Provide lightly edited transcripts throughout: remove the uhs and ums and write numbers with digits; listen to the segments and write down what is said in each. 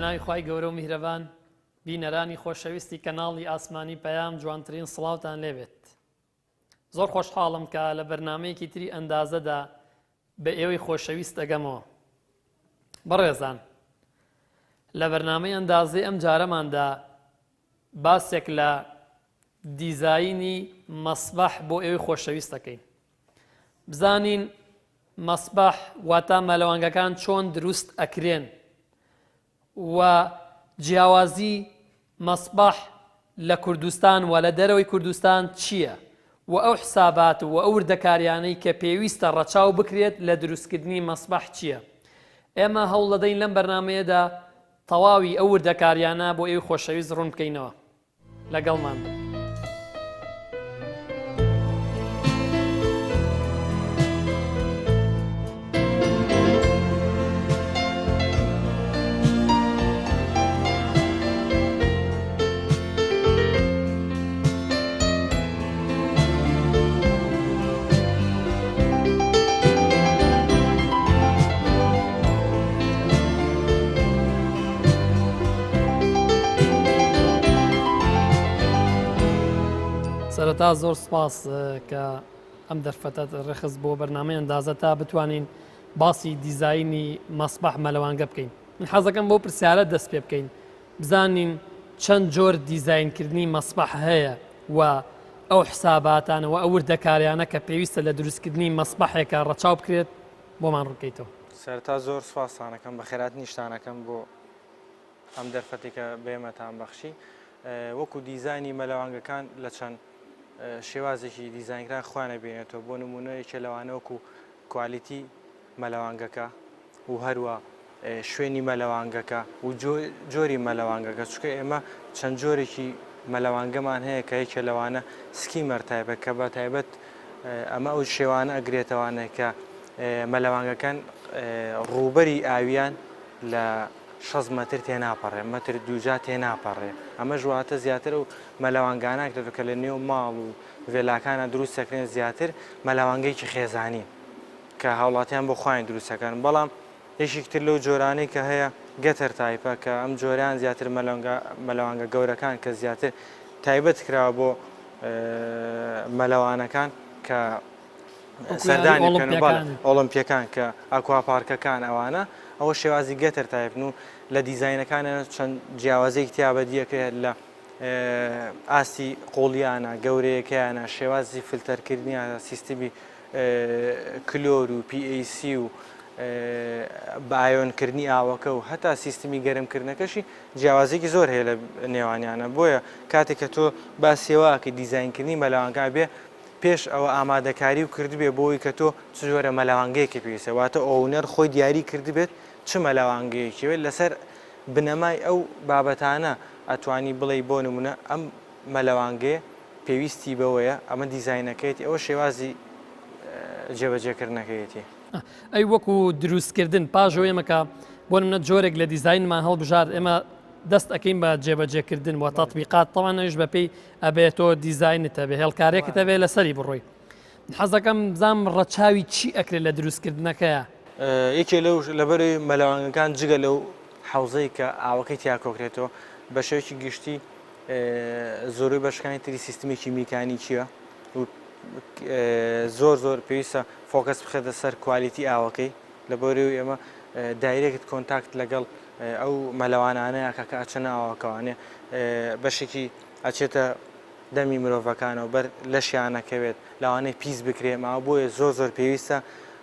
بەناوی خوای گەورە و میهرەبان بینەرانی خۆشەویستی کەناڵی ئاسمانی پەیام جوانترین سڵاوتان لێبێت. زۆر خۆشحاڵم کە لە بەرنامەیەکی تری ئەندازەدا بە ئێوەی خۆشەویست دەگەمەوە. بەڕێزان، لە بەرنامەی ئەندازەی ئەم جارەماندا باسێک لە دیزاینی مەسبەح بۆ ئێوەی خۆشەویست دەکەین. بزانین مەسبەح واتە مەلەوانگەکان چۆن دروست ئەکرێن و جیاوازی مەسبەح لە کوردستان و لە دەرەوەی کوردستان چییە و ئەو حسابات و ئەو وردەکاریانەی کە پێویستە ڕەچاو بکرێت لە دروستکردنی مەسبەح چییە. ئێمە هەوڵ دەدەین لەم بەرنامەیەدا تەواوی ئەو وردەکاریانە بۆ ئێوەی خۆشەویست ڕوون بکەینەوە. لەگەڵمان بن. سەرەتا زۆر سپاس کە ئەم دەرفەتە ڕێخست بۆ بەرنامەی ئەندازە تا بتوانین باسی دیزاینی مەسبەح مەلەوانگە بکەین. من حەزەکەم بۆ پرسیارە دەست پێ بکەین، بزانین چەند جۆر دیزاینکردنی مەسبەح هەیە و ئەو حساباتانەوە ئەو وردەکاریانە کە پێویستە لە دروستکردنی مەسبەحێکە ڕەچاو بکرێت بۆمان ڕووکەیتەوە. سەرەتا زۆر سوپاسانەکەم بە خێرات نیشتانەکەم بۆ ئەم دەرفەتێکە بێمەتان بەخشی. وەکو دیزانی مەلەوانگەکان لە چەند شێوازێکی دیزاینکران خوانە بێنێتەوە. بۆ نمونەیەکێ لەوانە وەکو کوالیتی مەلەوانگەکە و هەروە شوێنی مەلەوانگەکە و جۆری مەلەوانگەکە، چونکە ئێمە چەند جۆرێکی مەلەوانگەمان هەیە کە یەکێ لەوانە سکیمەر تایبەت کە بە تایبەت ئەمە ئەو شێوانە ئەگرێتەوانە کە مەلەوانگەکان ڕووبەری ئاویان لە 6 مەتر تێناپەڕێ، مەتر دووجا تێناپەڕێ. ئەمە ژواتە زیاتر و مەلەوانگانە کە لە نێو ماڵ و وێلاکانە دروست دەکرێن زیاتر مەلەوانگەیەکی خێزانی کە هاوڵاتیان بۆ خۆیان دروستەکەن. بەڵام یەکێکتر لەو جۆرانەی کە هەیە گەتەر تایپە کە ئەم جۆریان زیاتر مەلەوانگە گەورەکان کە زیاتر تایبەت کراوە بۆ مەلەوانەکان کە سەردانیکەن و ئۆڵمپیەکان کە ئاکواپارکەکان ئەوانە، ئەوە شێوازی گەتەر تایپن و لە دیزاینەکانە چەند جیاوازەیەک تیابەدیەکەیە لە ئاستی قۆڵیانە گەورەیەکەیانە، شێوازی فلتەرکردنیانە، سیستمی کلۆر و PAC و بایۆنکردنی ئاوەکە و هەتا سیستمی گەرمکردنەکەشی جیاوازێکی زۆر هەیە لە نێوانیانە. بۆیە کاتێک کە تۆ باسیێواکە دیزاینکردنی مەلەوانگا بێ پێش ئەوە ئامادەکاری و کردبێ بۆی کە تۆ چ جۆرە مەلەوانگەیەکی پێویستە، واتە ئۆونەر خۆی دیاری کردبێت چ مەلەوانگەیەکیوێت لەسەر بنەمای ئەو بابەتانە ئەتوانی بڵێ بۆ نمونە ئەم مەلەوانگەیە پێویستی بەوەیە ئەمە دیزاینەکەیەتی، ئەوە شێوازی جێبەجێکردنەکەیەتی. ئەی وەکو دروستکردن پاژەوە ئێمەکە بۆ نمونە جۆرێک لە دیزاینمان هەڵبژار ئێمە دەست ئەەکەین بە جێبەجێکردن و تەطبیقات تەوانەویش بەپێی ئەبێتەوە دیزاینتە بێ هێڵکارێکتە بێ لەسەری بڕۆی. حەزەکەم بزانم ڕەچاوی چی ئەکرێت لە دروستکردنەکەیە. یەکێ لەو لەبەرەوەی مەلەوانگەکان جگە لەو حەوزەی کە ئاوەکەی تیا کۆکرێتەوە بە شێوەیەکی گشتی زۆربەی بەشەکانی تری سیستمێکی میکانیکیە و زۆر پێویستە فۆکەس بخێتە سەر کوالیتی ئاوەکەی. لەبەرەوەی ئێمە دایرێکت کۆنتاکت لەگەڵ ئەو مەلەوانانەیە کە ئەچەنە ئاوەکەوانێ بەشێکی ئەچێتە دەمی مرۆڤەکانەوە بەر لەشیانەکەوێت لەوانەیە پیس بکرێ ماوە. بۆیە زۆر پێویستە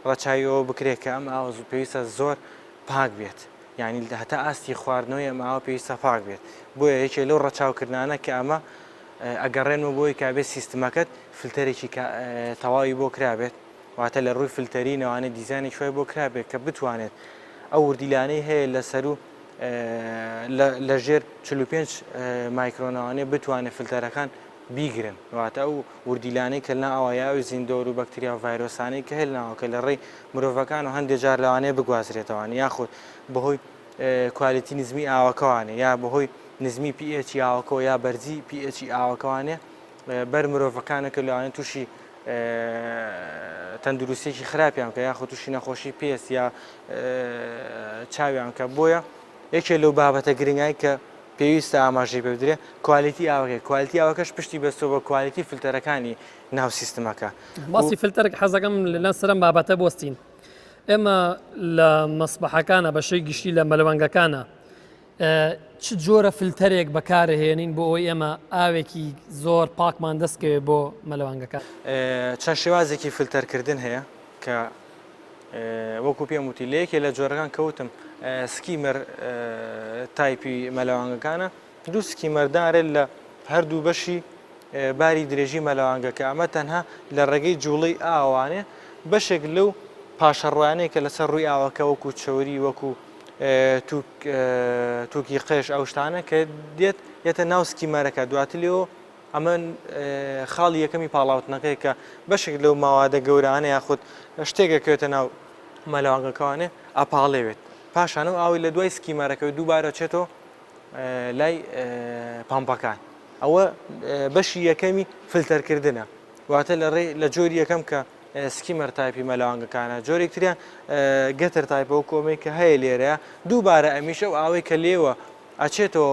ڕەچاوی ئەوە بکرێت کە ئەم ئاوە پێویستە زۆر پاک بێت، یعنی هەتا ئاستی خواردنەوەی ئەم ئاوە پێویستە پاک بێت. بۆیە یەکێ لەو ڕەچاوکردانە کە ئەمە ئەگەڕێنمە بۆی کابێت سیستمەکەت فلتەرێکی تەواوی بۆ کرابێت، واتە لە ڕووی فلتەری نەوانێت دیزاینێک شوی بۆ کرابێت کە بتوانێت ئەو وردیلانەی هەیە لەسەر و لە ژێر 45 مایکرۆنەوانێ بتوانێت فلتەرەکان بیگرن، واتە ئەو وردیلانەی کە لە ئاوایاوی زیندۆر و بەکتریا و ڤایرۆسانەی کە هەیە ناوەکە لە ڕێی مرۆڤەکان و هەندێک جار لەوانەیە بگوازرێتەوەوانە یاخود بەهۆی کوالیتی نزمی ئاوەکەوانێ یا بەهۆی نزمی PH ئاوەکەەوە یا بەرزی PH ئاوەکەوانێ بەر مرۆڤەکانە کە لەوانێت تووشی تەندروستێکی خراپیان کە یاخود تووشی نەخۆشی پێست یا چاویان کە بۆیە یەکێ لەو بابەتە گرنگایی کە پێویستە ئاماژەی پێ بدرێت کوالیتی ئاوەکەی کوالیتی ئاوەکەش پشتی بەستەوە بە کوالیتی فیلتەرەکانی ناو سیستمەکە باسی فیلتەرێک حەزەکەم لە سەرم بابەتە بۆستین ئێمە لە مەسبەحەکانە بەشەی گشتی لە مەلەوانگەکانە چ جۆرە فیلتەرێک بەکارهێنین بۆ ئەوەی ئێمە ئاوێکی زۆر پاکمان دەستکەوێت بۆ مەلەوانگەکان چەند شێوازێکی فیلتەرکردن هەیە کە وەکو پێم وتی لە یەکێ لە جۆرەکان کەوتم سکیمەر تایپی مەلەوانگەکانە دوو سکیمەردارێت لە هەردوو بەشی باری درێژی مەلەوانگەکە ئەمە تەنها لە ڕێگەی جوڵەی ئاوانێ بەشێک لەو پاشەڕوانەیە کە لەسەر ڕووی ئاوەکە وەکو چۆری وەکو تووکی قێش ئەو شتانە کە دێت یەتە ناو سکیمەرەکە دواتر لێەوە ئەمە خاڵی یەکەمی پاڵاوتنەکەی کە بەشێک لەو ماوادە گەورانە یاخود شتێکەکەوێتە ناو مەلەوانگەکانێ ئاپاڵێوێت پاشانە ئاوی لە دوای سکیمەرەکەی دووبارە چێتەوە لای پامپەکان ئەوە بەشی یەکەمی فیلتەرکردنە واتە لە جۆری یەکەم کە سکیمەر تایپی مەلەوانگەکانە جۆرێکتریان گەتر تایپەوە کۆمەی کە هەیە لێرەیە دووبارە ئەمیشە و ئاوەی کە لێوە ئەچێتەوە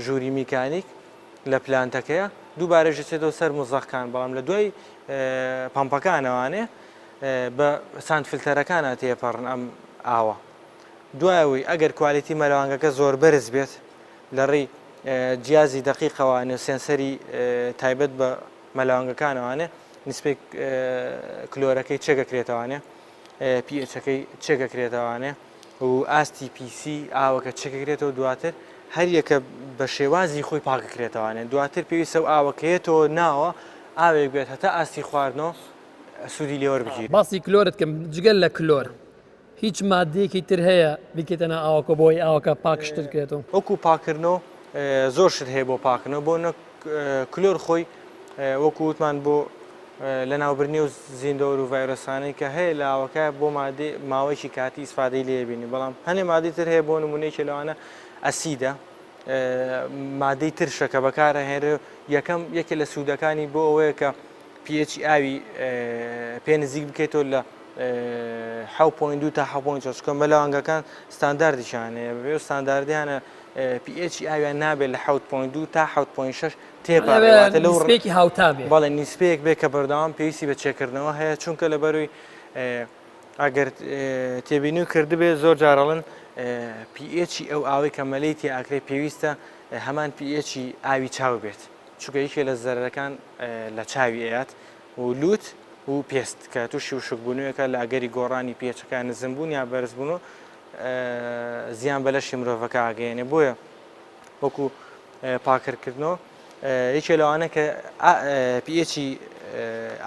ژووری میکانیک لە پلانتەکەیە دووبارە ژێتەوە سەر مزەخکان بەڵام لە دوای پامپەکانەوانێ بە ساند فیلتەرەکانە تێپەڕن ئەم ئاوە دوایەوەی ئەگەر کوالیتی مەلەوانگەکە زۆر بەرز بێت لە ڕێی جیازی دقیقەوانێ سێنسەری تایبەت بە مەلەوانگەکانەوانێ نسبەی کلۆرەکەی چێگەکرێتەوانێ پیئەچەکەی چێگەکرێتەوانێ و ئاستی پیسی ئاوەکە چێگەکرێتەوە دواتر هەر یەکە بە شێوازی خۆی پاکەکرێتەوانێت دواتر پێویستە و ئاوەکەیەتەوە ناوە ئاوێک بێت هەتا ئاستی خواردنەوە سوودی لێوە بگیرێت باسی کلۆرت کەم جگەل لە کلۆر هیچ مادەیەکی تر هەیە بکێتەنە ئاوەکە بۆی ئاوەکە پاکشتر کرێتەوە وەکو پاکردنەوە زۆر شت هەیە بۆ پاکردنەوە بۆ کلۆر خۆی وەکو وتمان بۆ لە ناوبرنی و زیندەوەر و ڤایرۆسانەی کە هەیە لە ئاوەکە بۆ ماوەیەکی کاتی ئیسفادەی لێبینی بەڵام هەنێ مادەی تر هەیە بۆ نمونەیەکی لەوانە ئەسیدە مادەی ترشەکە بەکارە هێنرێ یەکەم یەکێ لە سوودەکانی بۆ ئەوەیە کە پیئەچی ئاوی پێ نزیک بکەیتەوە لە 7.2 تا 7.4 مەلەوانگەکان ستانداردیشانەیە بێ ستانداردیانە پیئەچی ئاویان نابێت لە 7.2 تا 7.6 تێپەڕێت لەوڕێکی هاوتا بێ بەڵێ نیسبەیەک بێ کە بەردەوام پێویستی بە چێکردنەوە هەیە چونکە لە بەروی ئەگەر تێبینی و کردبێ زۆر جارەڵن پیئەچی ئەو ئاوەی کە مەلەی تێ ئاکرێ پێویستە هەمان پیئەچی ئاوی چاو بێت چونکە یەکێ لە زەرەکان لە چاوی ئەیات و لوت و پێست کە تووشی و شکبوونیەکە لە ئەگەری گۆڕانی پێچەکان نزمبوون یا بەرزبوون و زیان بەلەشی مرۆڤەکە ئاگەیەنێ بۆیە وەکو پاکردکردنەوە یەکێ لەوانە کە پیئەچی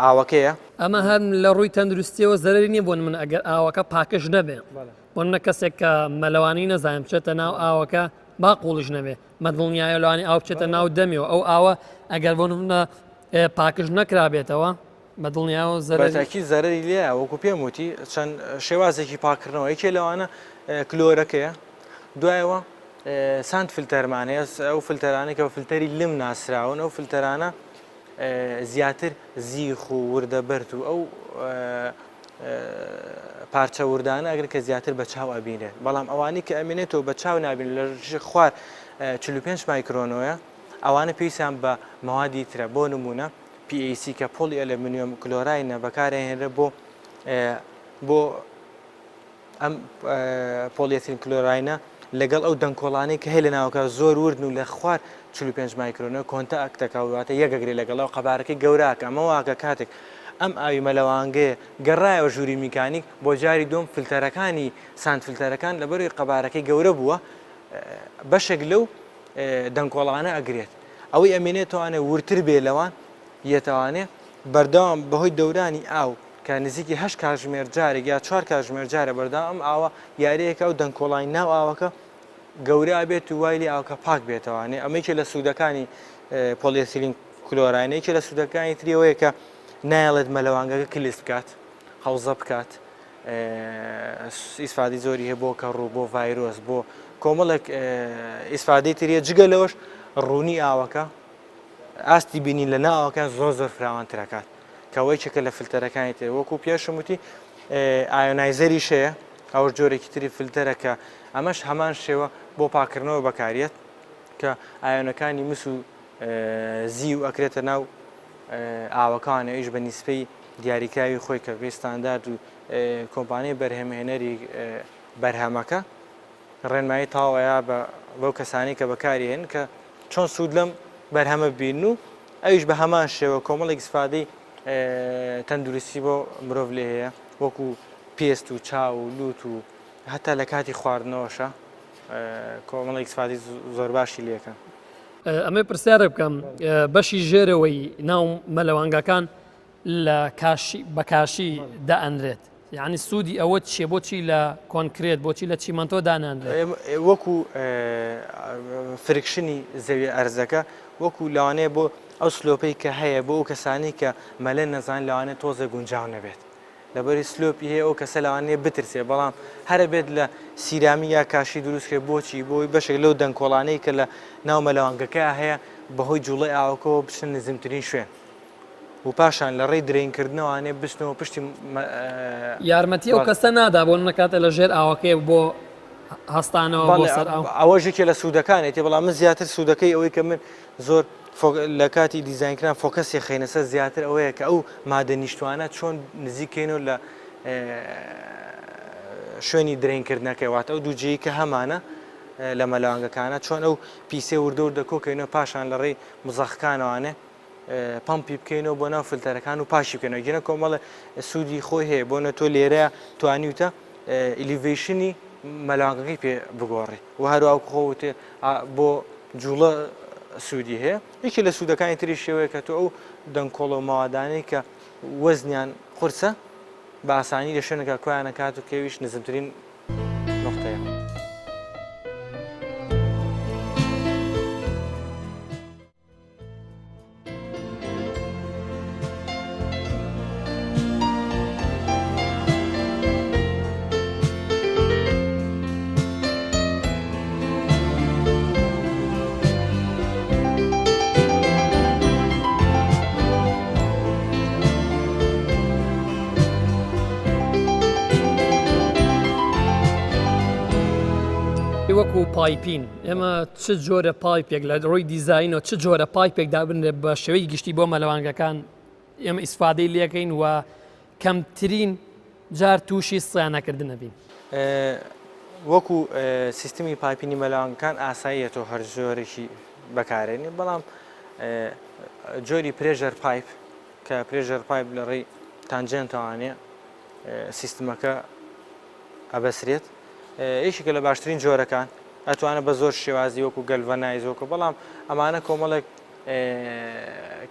ئاوەکەیە ئەمە هەر لە ڕووی تەندروستیەوە زەرری نییە بۆن من ئەگەر ئاوەکە پاکش نەبێ بۆ منە کەسێک کە مەلەوانی نەزانم بچێتە ناو ئاوەکە باقوڵش نەبێ مەدڵنیایە لەوانی ئاو بچێتە ناو دەمیەوە ئەو ئاوە ئەگەر بۆ منە پاکش نەکرابێتەوە بەدڵنیاوە زەرەکی زەرری لێ وەکو پێم وتی چەند شێوازێکی پاکردنەوە یەکێ لەوانە کلۆرەکەیە دوایەوە ساند فیلتەرمانەیە ئەو فیلتەرانەی کە فیلتەری لم ناسراون ئەو فیلتەرانە زیاتر زیخ و وردە بەرد و ئەو پارچە وردانە ئەگەر کە زیاتر بە چاو ئەبینێت بەڵام ئەوانی کە ئەمێنێتەوە بە چاو نابین لە خوار 45 مایکرۆنەوە ئەوانە پێویستیان بە مەوادی ترە بۆ نمونە PAC کە پۆلی ئەلمینیۆم کلۆراینە بەکارهێنرێت بۆ ئەم پۆلیەتین کلۆراینە لەگەڵ ئەو دەنگکۆڵانەی کە هەیە لە ناوکە زۆر وردن و لە خوار 45 مایکرۆنەوە کۆنتە ئەکتەکەواتە یەکەگرێت لەگەڵەوە قەبارەکەی گەوراکە ئەمە واکە کاتێک ئەم ئاوی مەلەوانگەیە گەڕایەوە ژووری میکانیک بۆ جاری دوم فیلتەرەکانی ساند فیلتەرەکان لە بەروی قەبارەکەی گەورە بووە بەشێک لەو دەنگکۆڵانە ئەگرێت ئەوەی ئەمێنێتوانێ ورتر بێ لەوان یەتەوانێ بەردەوام بەهۆی دەورانی ئاو کە نزیکی 8 کاتژمێر جارێک یا 4 کاتژمێر جارە بەردەوام ئەم ئاوە یاریەکە و دەنگکۆڵانی ناو ئاوەکە گەورە بێت و وای لێ ئاوکە پاک بێتەوانێ ئەمەیکە لە سوودەکانی پۆلیەتیلین کلۆراینەیەکە لە سوودەکانی تریەوەیە کە نایڵێت مەلەوانگەکە کلیس بکات حەوزە بکات ئیسفادی زۆری هەیە بۆ کەڕوو بۆ ڤایرۆس بۆ کۆمەڵێک ئیسفادەی تریە جگە لەوەش ڕوونی ئاوەکە ئاستی بینین لە ناوەکان زۆر فراوانترەکات کەوەی چەکە لە فیلتەرەکانی تر وەکو پێشم وتی ئایۆنایزەریش هەیە ئەوە جۆرێکی تری فلتەرەکە ئەمەش هەمان شێوە بۆ پاکردنەوە بەکارێت کە ئایۆنەکانی مس و زی و ئەکرێتە ناو ئاوەکانە ئەویش بە نیسپەی دیاریکراوی خۆی کە پێی ستاندارد و کۆمپانیای بەرهەمهێنەری بەرهەمەکە ڕێنمایی تاوەیە بەو کەسانی کە بەکاری هێن کە چۆن سوود لەم بەرهەمە ببین و ئەویش بە هەمان شێوە کۆمەڵێک ئیسفادەی تەندروستی بۆ مرۆڤ لێ هەیە وەکو پێست و چاو و لوت و هەتا لە کاتی خواردنەوەشە کۆمەڵێک ئیسفادەی زۆر باشی لێکە. ئەمە پرسیارە بکەم بەشی ژێرەوەی ناو مەلەوانگەکان لە بە کاشی دائەنرێت یعنی سوودی ئەوە چیە بۆچی لە کۆنکرێت بۆچی لە چیمەنتۆ داناندرێت وەکو فرکشنی زەوی ئەرزەکە وەکو لەوانەیە بۆ ئەو سلۆپەی کە هەیە بۆ ئەو کەسانی کە مەلە نەزان لەوانێت تۆزە گونجاو نەبێت لەبەری سلۆپی هەیە ئەو کەسە لەوانەیە بترسێ بەڵام هەرە بێت لە سیرامی یا کاشی دروستکرێت بۆچی بۆی بەشێک لەو دەنگکۆڵانەی کە لە ناو مەلەوانگەکە هەیە بەهۆی جوڵەی ئاوەکەەوە بچن نزمترین شوێن و پاشان لە ڕێی درێنکردنەوەوانێ بچنەوە پشتی یارمەتی ئەو کەسە نادا بۆ نەکاتە لە ژێر ئاوەکەی بۆ هەستانەوە بۆ سەر ئەوەژێکێ لە سوودەکانێتی بەڵام من زیاتر سوودەکەی ئەوەی کە من زۆر لە کاتی دیزاینکردن فۆکەسی خێنەسە زیاتر ئەوەیە کە ئەو مادە نیشتوانە چۆن نزیکەینەوە لە شوێنی درێنکردنەکەی واتە ئەو دووجەیە کە هەمانە لە مەلەوانگەکانە چۆن ئەو پیسێ وردە دەکۆکەینەوە پاشان لە ڕێی مزەخەکانەوانێ پمپی بکەینەوە بۆ ناو فلتەرەکان و پاشی بکەینەوە گەنە کۆمەڵە سوودی خۆی هەیە بۆ نە تۆ لێرەیە توانیوتە ئیلیڤیشنی مەلەوانگەکەی پێ بگۆڕی و هەروە خۆوتێ بۆ جوڵە سوودی هەیە یەکی لە سوودەکانی تری شێوەیە کە تۆ ئەو دەنگکۆڵە و ماوادانەی کە وەزنیان قورسە بە ئاسانی لە شوێنەکە کۆیانە کات و کێویش نزمترین نقطەیە. وەکو پایپین ئێمە چ جۆرە پایپێک لە ڕۆی دیزاینەوە چ جۆرە پایپێک دابنرێت بە شێوەی گشتی بۆ مەلەوانگەکان ئێمە ئیسفادەی لەکەین و کەمترین جار تووشی سیانەکردنە بین. وەکو سیستمی پایپینی مەلەوانگەکان ئاساییەوە هەر زۆرێکی بەکارێنی بەڵام جۆری پرێژەر پایپ کە پرێژەر پایپ لە ڕێی تانجێنتەوانێ سیستمەکە ئەبەسرێت یەکێکە لە باشترین جۆرەکان ئەتوانە بە زۆر شێوازی وەکو گەلڤەنایزۆکە بەڵام ئەمانە کۆمەڵێک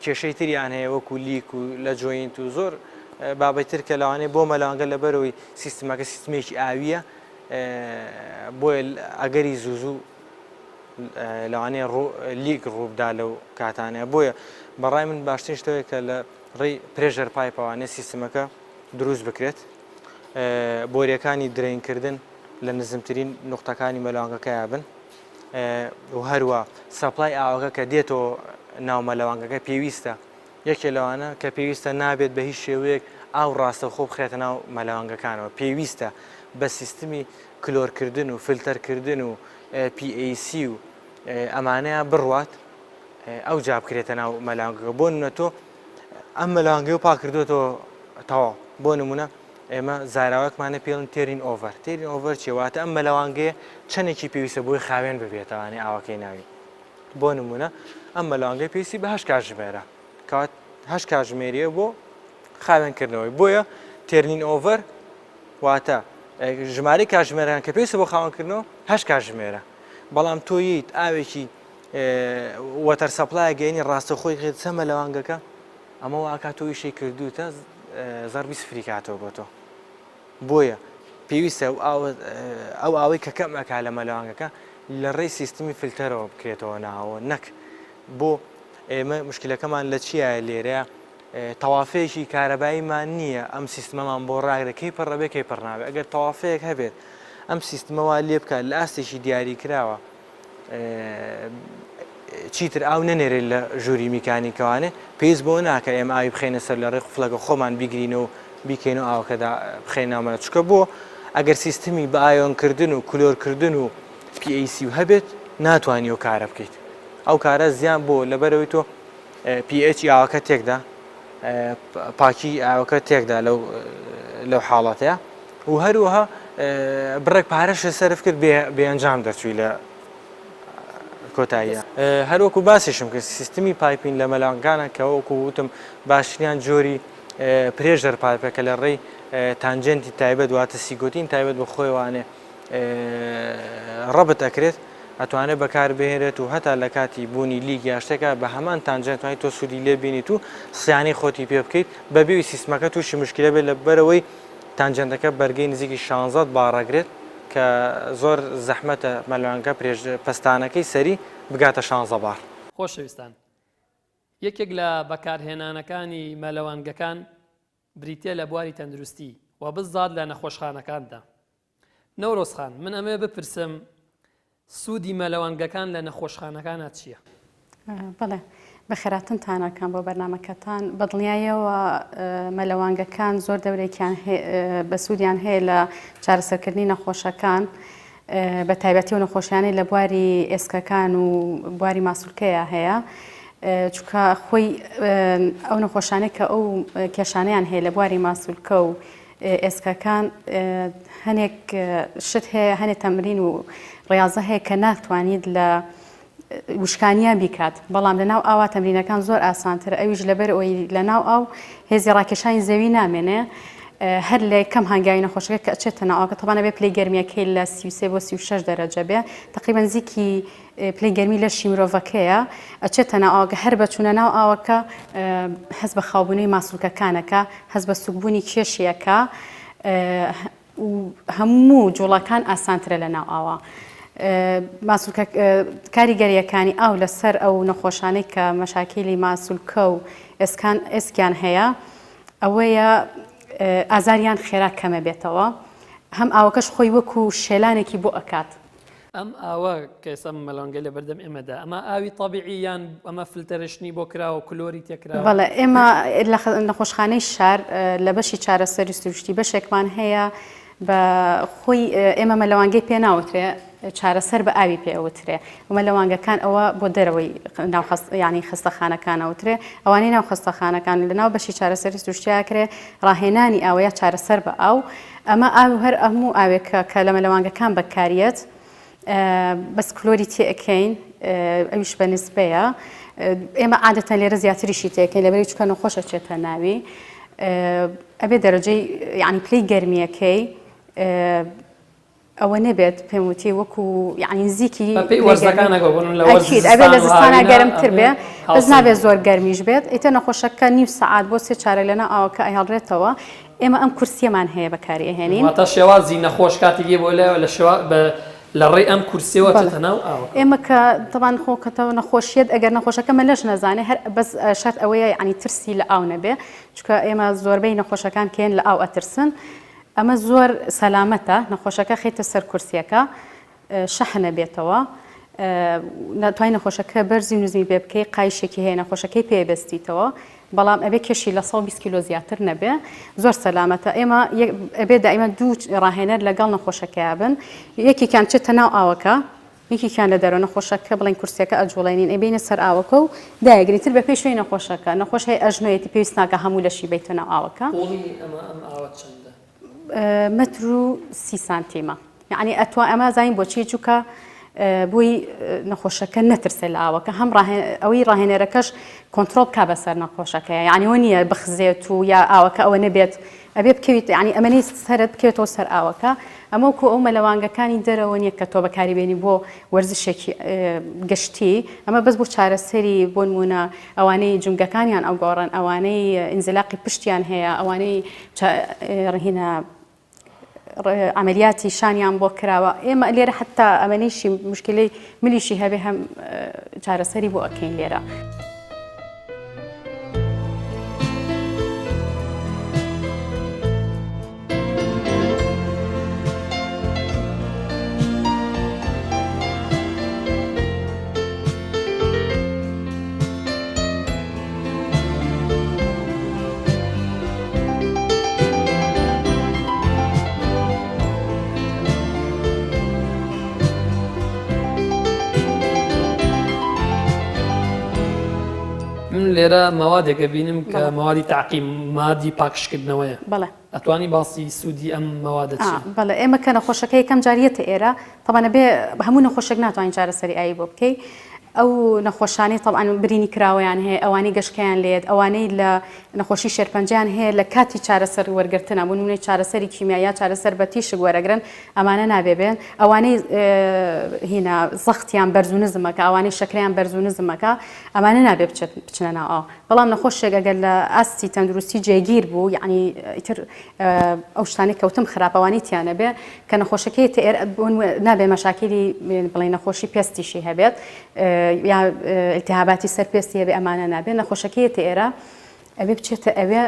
کێشەی تریان هەیە وەکو لیک و لە جۆینت و زۆر بابەتر کە لەوانەیە بۆ مەلەوانگە لەبەرەوەی سیستمەکە سیستمێکی ئاویە بۆیە ئەگەری زوو لەوانەیە لیک ڕووبدا لەو کاتانەیە بۆیە بەڕای من باشترین شتەوەی کە لە ڕێی پرێژەر پایپەوانێ سیستمەکە دروست بکرێت بۆریەکانی درێنکردن لە نزمترین نقطەکانی مەلەوانگەکەیان بن و هەروە سەپلای ئاوەکە کە دێتەوە ناو مەلەوانگەکە پێویستە یەکێ لەوانە کە پێویستە نابێت بە هیچ شێوەیەک ئاو ڕاستە خۆ بخرێتە ناو مەلەوانگەکانەوە پێویستە بە سیستمی کلۆرکردن و فلتەرکردن و PAC و ئەمانەیە بڕوات ئەو جا بکرێتە ناو مەلەوانگەکە بۆ نمونە تۆ ئەم مەلەوانگەی و پاکردوێتەوە تەواو بۆ نمونە ئێمە زاراوەکمانە پێڵن تێرین ئۆڤەر تێرین ئۆڤەر چێواتە ئەم مەلەوانگەیە چەندێکی پێویستە بۆی خاوێن ببێتەوانێ ئاوەکەی ناوی بۆ نمونە ئەم مەلەوانگەی پێویستی بە 8 کاتژمێرە کات 8 کاتژمێریە بۆ خاوێنکردنەوەی بۆیە تێرین ئۆڤەر واتە ژمارەی کاتژمێرەکان کە پێویستە بۆ خاوەنکردنەوە 8 کاتژمێرە بەڵام تۆیت ئاوێکی وەتەر سەپلای گەینی ڕاستەخۆی خێت چە مەلەوانگەکە ئەمە واکات تۆ ئیشەی کردوتە زەربی سفری کاتەوە بۆ تۆ بۆیە پێویستە ئەو ئاوەی کە کەم ئەکا لە مەلەوانگەکە لە ڕێی سیستمی فلتەرەوە بکرێتەوە ناوە نەک بۆ ئێمە مشکلەکەمان لە چیە لێرەیە تەوافەیەکی کارەباییمان نییە ئەم سیستمەمان بۆ ڕاگرەکەی پڕەبێ کەی پڕناوێت ئەگەر تەوافەیەک هەبێت ئەم سیستمەوە لێ بکات لە ئاستێکی دیاری کراوە چیتر ئاو نەنێرێت لە ژووری میکانیکەوانێ پێویست بۆ ناکە ئێمە ئاوی بخێنە سەر لە ڕێی قوفڵەکە خۆمان بیگرینەوە بیکەینەوە ئاوەکەدا بخێنامە چکە بۆ ئەگەر سیستمی بە ئایۆنکردن و کلۆرکردن و PAC و هەبێت ناتوانانی و کارە بکەیت ئەو کارە زیان بۆ لەبەرەوەی تۆ pH ئاوەکە تێکدا پاکی ئاوەکە تێکدا لەو حاڵەتەیە و هەروەها بڕێک پارەش سەرف کرد بێئەنجام دەچووی لە کۆتاییە هەروەکو باسیشم کرد سیستمی پایپین لە مەلەوانگانە کە وەکو وتم باشترین جۆری پرێژەر پایپەکە لە ڕێی تانجنتی تایبەت واتە سیگۆتین تایبەت بە خۆی وانێ ڕەبت ئەکرێت ئەتوانێت بەکاربهێنرێت و هەتا لە کاتی بوونی لیگ یا شتێکە بە هەمان تانجنتوانی تۆ سوودی لێ بینیت و سیانی خۆتی پێ بکەیت بەبێوی سیستمەکە تووشی مشکلە بێت لە بەرەوەی تانجنتەکە بەرگەی نزیکی 16 باڕەگرێت کە زۆر زەحمەتە مەلەوانگە پەستانەکەی سەری بگاتە 16 بار. خۆشەویستان یەکێک لە بەکارهێنانەکانی مەلەوانگەکان بریتە لە بواری تەندروستی و بزاد لە نەخۆشخانەکاندا. نەورۆزخان من ئەمێ بپرسم سوودی مەلەوانگەکان لە نەخۆشخانەکانە چییە؟ بەڵێ بەخێراتنتانەکان بۆ بەرنامەکەتان بەدڵنیایەوە مەلەوانگەکان زۆر دەورێکیان بە سوودیان هەیە لە چارەسەرکردنی نەخۆشەکان بە تایبەتی و نەخۆشیانەی لە بواری ئێسکەکان و بواری ماسوولکەیە هەیە چونکە خۆی ئەو نەخۆشانەی کە ئەو کێشانەیان هەیە لە بواری ماسوولکە و ئێسکەکان هەنێک شت هەیە هەنێک تەمرین و ڕاضە هەیە کە ناتوانیت لە وشکانیان بیکات بەڵام لە ناو ئاوا تەمرینەکان زۆر ئاسانتر ئەویش لەبەر ئەوی لە ناو ئاو هێزی ڕاکێشانی زەوی نامێنێ هەر لە کەم هەنگاوی نەخۆشەکە کە ئەچێتە ناوەکە تەبانە بێ پلەی گەرمیەکەی لە 33 بۆ 36 دەرەجە بێ تقریبا نزیکی پلەی گەرمی لەشی مرۆڤەکەیە ئەچێتە ناوەکە هەر بەچوونە ناو ئاوەکە هەست بە خاوبوونەی ماسوولکەکانەکە هەست بە سوکبوونی کێشیەکە و هەموو جوڵەکان ئاسانترە لە ناو ئاوە. کاریگەریەکانی ئاو لەسەر ئەو نەخۆشانەی کە مەشاکیلی ماسوولکە و ئێسکیان هەیە ئەوەیە ئازاریان خێرا کەمە بێتەوە هەم ئاوەکەش خۆی وەکو شێلانێکی بۆ ئەکات. ئەم ئاوە کەسم مەلەوانگە لە بەردەم ئێمەدا ئەمە ئاوی تەبیعییان ئەمە فلتەرشنی بۆ کراوە کلۆری تێکراوە. بەڵێ ئێمە لە نەخۆشخانەی شار لە بەشی چارەسەری سروشتی بەشێکمان هەیە بە خۆی ئێمە مەلەوانگەی پێ ناوترێ چارەسەر بە ئاوی پێوترێ و مەلەوانگەکان ئەوە بۆ دەرەوەی ینی خستەخانەکانەوترێ ئەوانەی ناو خستەخانەکان لەناو بەشی چارەسەری سروشتیاکرێ ڕاهێنانی ئاوەیە چارەسەر بە ئاو ئەمە ئاو هەر هەموو ئاوێکە کە لە مەلەوانگەکان بەکارێت بەس کلۆری تێئەکەین ئەویش بە نسبەیە ئێمە عادەتەن لێرە زیاتریشی تێکەین لەبەری چکە نەخۆشە چێتە ناوی ئەبێ دەرەجەی ینی پلەی گەرمیەکەی ئەوە نەبێت پێم وتی وەکو یعنی نزیکی ئەبێت لە زستانە گەرمتر بێ بەس نابێت زۆر گەرمیش بێت ئیتە نەخۆشەکە نیم سەعات بۆ 3 چارە لەناو ئاوەکە ئەهێڵڕێتەوە ئێمە ئەم کورسیەمان هەیە بەکاری ئەهێنین تا شێوازی نەخۆش کاتێکی بۆ لە ڕێی ئەم کورسیەوە چێتە ناو ئاوە ئێمە کە تەبان خۆکەتەوە نەخۆشیێت ئەگەر نەخۆشەکەمە لەش نەزانێ هەر بەس شەرت ئەوەیە ینی ترسی لە ئاو نەبێ چونکە ئێمە زۆربەی نەخۆشەکان کێن لە ئاو ئەترسن ئەمە زۆر سەلامەتە نەخۆشەکە خێتە سەر کورسیەکە شەحنە بێتەوە ناتوانین نەخۆشەکە بەرزی نوزمی پێ بکەی قایشێکی هەیە نەخۆشەکەی پێبستیتەوە بەڵام ئەبێ کێشی لە 120 کیلۆ زیاتر نەبێ زۆر سەلامەتە ئێمە ئەبێ دائیمەن دوو ڕاهێنەر لەگەڵ نەخۆشەکە بن یەکێکیان چێتە ناو ئاوەکە یەکێکیان لە دەرەوە نەخۆشەکە بڵێن کورسیەکە ئەجوڵێنین ئەبینە سەر ئاوەکە و دایەگریتر بە پێی شوێی نەخۆشەکە نەخۆش هەیە ئەژنۆیەتی پێویست ناکە هەموو لەشی بیتە ناو ئاوەکە متر و 30 سانتیمە یعنی ئەتوان ئەمە زانین بۆچی چووکە بۆی نەخۆشەکە نەترسێت لە ئاوەکە هەم ئەوەی ڕاهێنەرەکەش کۆنتترۆل بکا بەسەر نەخۆشەکە یعنی وە نییە بخزێت و یا ئاوەکە ئەوە نەبێت ئەبێ بکەویت ینی ئەمەنی سەرت بکەوێتەوە سەر ئاوەکە ئەمە وەکو ئەو مەلەوانگەکانی دەرەوە نییە کە تۆ بەکاریبێنی بۆ وەرزشێکی گشتی ئەمە بەس بۆ چارەسەری بۆ نمونە ئەوانەی جونگەکانیان ئەوگۆڕن ئەوانەی ئینزلاقی پشتیان هەیە ئەوانەی ڕهینە عملیاتی شانیان بۆ کراوە ئێمە لێرە حتا ئەمەنیشی مشکلەی ملیشی هەبێ هەم چارەسەری بۆ ئەکەین لێرە. لێرە ماوادێکە بینم کە ماوادی تعقیم مادی پاکشکردنەوەیە بەڵێ ئەتوانی باسی سوودی ئەم ماوادە چی؟ بەڵێ ئێمە کە نەخۆشەکە یەکەم جاریەتە ئێرە تەمانە بێ هەموو نەخۆشێک ناتوانین چارەسەری ئایی بۆ بکەی ئەو نەخۆشانی تەبعاً برینی کراوەیان هەیە ئەوانەی گەشتیان لێت ئەوانەی لە نەخۆشی شێرپەنجیان هەیە لە کاتی چارەسەر وەرگرتن بوون نمونەی چارەسەری کیمیایا چارەسەر بە تیشک وەرەگرن ئەمانە نابێبێن ئەوانەی هینا زەختیان بەرز و نزمەکە ئەوانەی شەکریان بەرز و نزمەکە ئەمانە نابێ بچنە ناو ئاو بەڵام نەخۆشێک ئەگەر لە ئاستی تەندروستی جێگیر بوو یعنی ئیتر ئەو شتانی کەوتم خراپەوانی تیانە بێ کە نەخۆشەکەی تێر نابێ مەشاکلی بڵێ نەخۆشی پێستیشی هەبێت یا التهاباتی سەرپێستی هەبێ ئەمانە نابێ نەخۆشەکەی ئێرە ئەوێ بچێتە ئەوێ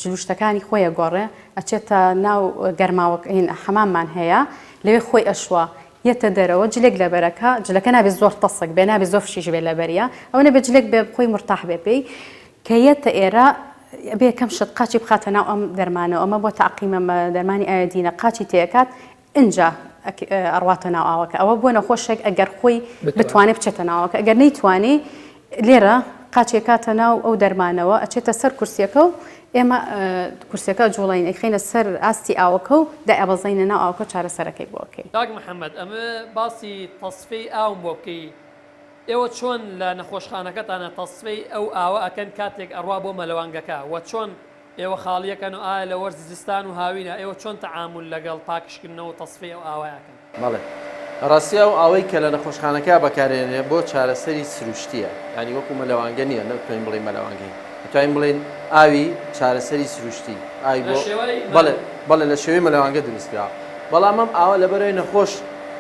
جلوشتەکانی خۆیە گۆڕێ ئەچێتە ناو گەرماوەکەین حەماممان هەیە لەوێ خۆی ئەشوە یەتە دەرەوە جلێک لەبەرەکە جلەکە نابێت زۆر تەسک بێ نابێت زۆر فشیش بێ لەبەریە ئەو نەبێت جلێک بێ خۆی مرتاح بێ پێی کە یەتە ئێرە بێ کەم شت قاچی بخاتە ناو ئەم دەرمانەوە ئەمە بۆ تەعقیمە دەرمانی ئایۆدینە قاچی تێکات ئینجا ئەڕواتە ناو ئاوەکە ئەوە بۆ نەخۆشێک ئەگەر خۆی بتوانێت بچێتە ناوەکە ئەگەر نەیتوانی لێرە قاچێکاتە ناو ئەو دەرمانەوە ئەچێتە سەر کورسیەکە و ئێمە کورسەکە جوڵین ئەخینە سەر ئاستی ئاوەکە و دا ئەبەزینە ناو ئاوکە چارەسەرەکەی بۆکەی داگ محەممەد ئەمە باسی تەسفەی ئاو بۆکەی ئێوە چۆن لە نەخۆشخانەکەتانە تەسفەی ئەو ئاوە ئەکەن کاتێک ئەڕوا بۆ مەلەوانگەکە وە چۆن ئێوە خاڵیەکەن و ئایا لە وەرز زستان و هاوینە ئێوە چۆن تەعامل لەگەڵ پاکشکردنەوە تەسفەی ئەو ئاوایەکەن بەڵێ ڕاستیە و ئەوەی کە لە نەخۆشخانەکە بەکارێنێ بۆ چارەسەری سروشتیە ینی وەکو مەلەوانگە نییە نەتوانین بڵێ مەلەوانگەی دەتوانین بڵێن ئاوی چارەسەری سروشتی ئاوی بۆ بەڵێ لە شێوەی مەلەوانگە دروستکرا بەڵام ئەم ئاوە لەبەرەوەی نەخۆش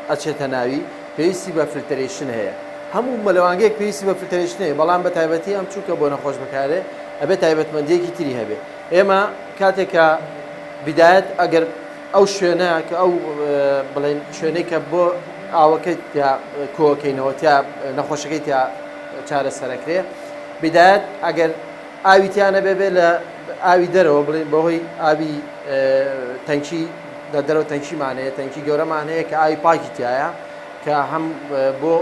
ئەچێتە ناوی پێویستی بە فلترێشن هەیە هەموو مەلەوانگەیەک پێویستی بە فلترێشن هەیە بەڵام بە تایبەتی ئەم چووکە بۆ نەخۆش بەکارێ ئەبێ تایبەتمەندیەکی تری هەبێ ئێمە کاتێکە بدایەت ئەگەر ئەو شوێنە کە ئەو بڵێن شوێنەی کە بۆ ئاوەکەی کۆکەینەوە تا نەخۆشەکەی تا چارەسەرەکرێ بدایەت ئەگەر ئاویتیانە بێبێ لە ئاوی دەرەوە بڵێن بەهۆی ئاوی تەنکی لە دەرەوە تەنکیمانەیە تەنکی گەورەمانەیە کە ئاوی پاکی تایە کە هەم بۆ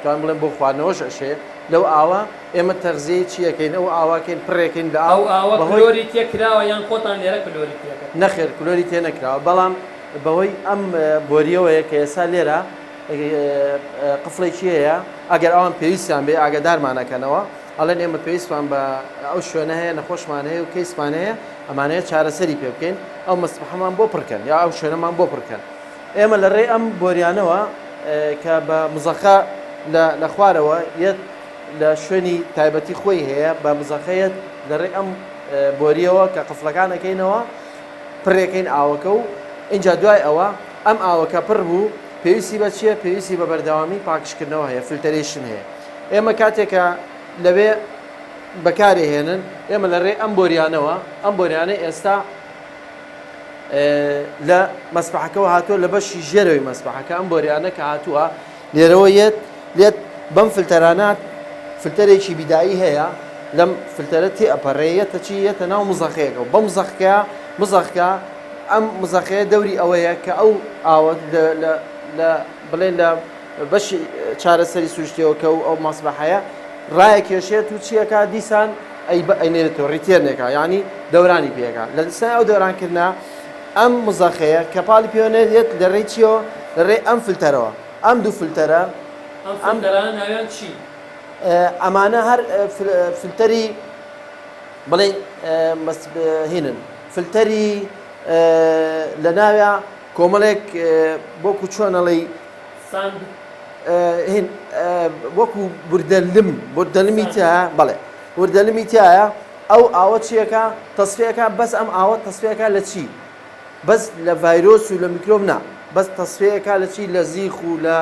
توان بڵێن بۆ خواردنەوەش ئەشێ لەو ئاوە ئێمە تەغزیەی چیەکەین ئەو ئاواکەین پڕێکین لە ئاو کلۆری تێکراوە یان خۆتان لێرە کلۆری تێکە نەخێر کلۆری تێ نەکراوە بەڵام بەهۆی ئەم بۆریەوەیە کە ئێستا لێرە قفڵێکی هەیە ئەگەر ئەوان پێویستیان بێ ئاگادارمانەکەنەوە ئەڵێن ئێمە پێویستمان بە ئەو شوێنە هەیە نەخۆشمان هەیە و کەیسمان هەیە ئەمانەیە چارەسەری پێ بکەین ئەو مەسبحەمان بۆ پڕکەن یا ئەو شوێنەمان بۆ پڕکەن ئێمە لە ڕێی ئەم بۆریانەوە کە بە مزەخە لە خوارەوە یەت لە شوێنی تایبەتی خۆی هەیە بە مزەخەیەت لە ڕێی ئەم بۆریەوە کە قفڵەکانەکەینەوە پڕێکەین ئاوەکە و اینجا دوای ئەوە ئەم ئاوەکە پڕ بوو پێویستی بە چییە پێویستی بە بەردەوامی پاکشکردنەوە هەیە فلترێشن هەیە ئێمە کاتێکە لەوێ بەکارهێنن ئێمە لە ڕێ ئەم بۆریانەوە ئەم بۆریانە ئێستا لە مەسبحەکەەوە هاتووە لە بەشی ژێرەوەی مەسبحەکە ئەم بۆریانە کە هاتووە لێرەوە لێت بەم فلتەرانات فلتەرێکی بیدایی هەیە لەم فلتەرە تێ ئەپەڕێیەتە چیەتە ناو مزەخەیەەکە و بەم مزەخکە ئەم مزەخەیە دەوری ئەوەیە کە ئەو ئاوە بڵێن لە بەشی چارەسەری سوشتیەوە کە ئەو مەسبحەیە ڕایە کێشێت و چیەکە دیسان ئەینێتەوە ڕیتێرنێکە ینی دەورانی پێەکە لە سا ئەو دەورانکردنا ئەم مزەخەیە کە پاڵی پێوەنێت لە ڕێی چیەوە لە ڕێ ئەم فلتەرەوە ئەم دوو فلتەرە ناویان چی؟ ئەمانە هەر فلتەری بڵێن هێنن فلتەری لە ناویا کۆمەڵێک بۆکو چۆنەڵی وەکو بردەلمی تایە بڵێ وردەلمی تایە ئەو ئاوە چیەکە تەسفەیەەکە بەس ئەم ئاوە تەسفەیەەکە لە چی بەس لە ڤایرۆس و لە میکرۆب نا بەس تەسفەیەەکە لە چی لە زیخ و لە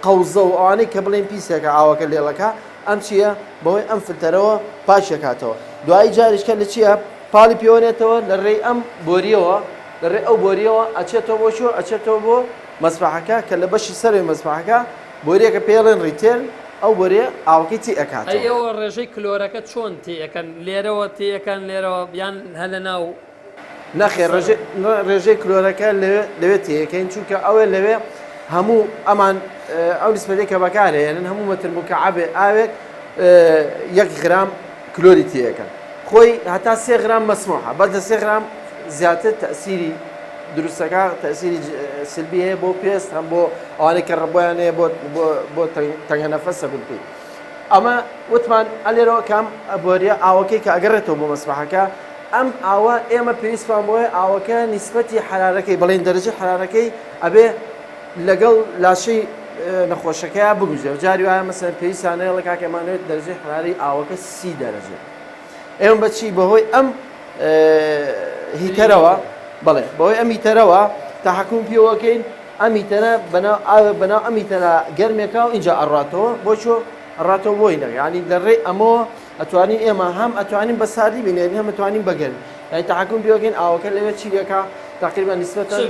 قەوزە و ئەوانەی کە بڵێن پیسێکە ئاوەکە لێڵەکە ئەم چییە بەهۆی ئەم فلتەرەوە پاشەکاتەوە دوایی جاریشکە لە چییە پاڵی پێوەنێتەوە لە ڕێی ئەم بۆریەوە لە ڕێ ئەو بۆریەوە ئەچێتەوە بۆ چۆ ئەچێتەوە بۆ مەسبحەکە کە لە بەشی سەروی مەسبحەکە بۆریەکە پێڵێن ڕیتێل ئەو بۆریە ئاوەکەی تی ئەکاتەوە ئەوە ڕێژەی کلۆرەکە چۆن تێەکەن لێرەوە تێەکەن لێرەوە بیان هە لە ناو نەخێر ڕێژەی کلۆرەکە لەوێ تێەکەین چونکە ئەوێ لەوێ هەموو ئەمان ئەو نسبەتێک کە بەکارهێنن هەموو مەتر مکعبێ ئاوێک 1 غرام کلۆری تێەکەن خۆی هەتا 3 غرام مەسموحە بەڵدە 3 غرام زیاتر تەسیری دروستەکە تەسیری سلبی هەیە بۆ پێست هەم بۆ ئەوانەی کە ڕەبۆیان هەیە بۆ تەنگە نەفەسە بپی ئەمە وتمان ئەلێرەوە کام ئەبووەریە ئاوەکەی کە ئەگەڕێتەوە بۆ مەسبەحەکە ئەم ئاوە ئێمە پێویستمان بۆیە ئاوەکە نیسبەتی حرارەکەی بەڵێن دەرەجە حرارەکەی ئەبێ لەگەڵ لاشەی نەخۆشەکەی بگوزێ جاری وایە مەسەن پێویستانەیە لە کاکەمانێت دەرەجەی حراری ئاوەکە 30 دەرەجە ئێمە بەچی بەهۆی ئەم هیتەرەوە بەڵێ بەهۆی ئەم هیتەرەوە تاحکوم پێوەکەین ئەم هیتەرە بەناو ئەم هیتەرە گەرمێکا و اینجا ئەڕاتەوە بۆ چۆ ڕاتەوە بۆی نەگە ینی لەڕێی ئەمەوە ئەتوانین ئێمە هەم ئەتوانین بە سادی بینێن هەم ئەتوانین بەگەرم یعنی تاحکوم پێوەکەین ئاوەکە لەوێ چیرەکە تقریبا نسبەتەن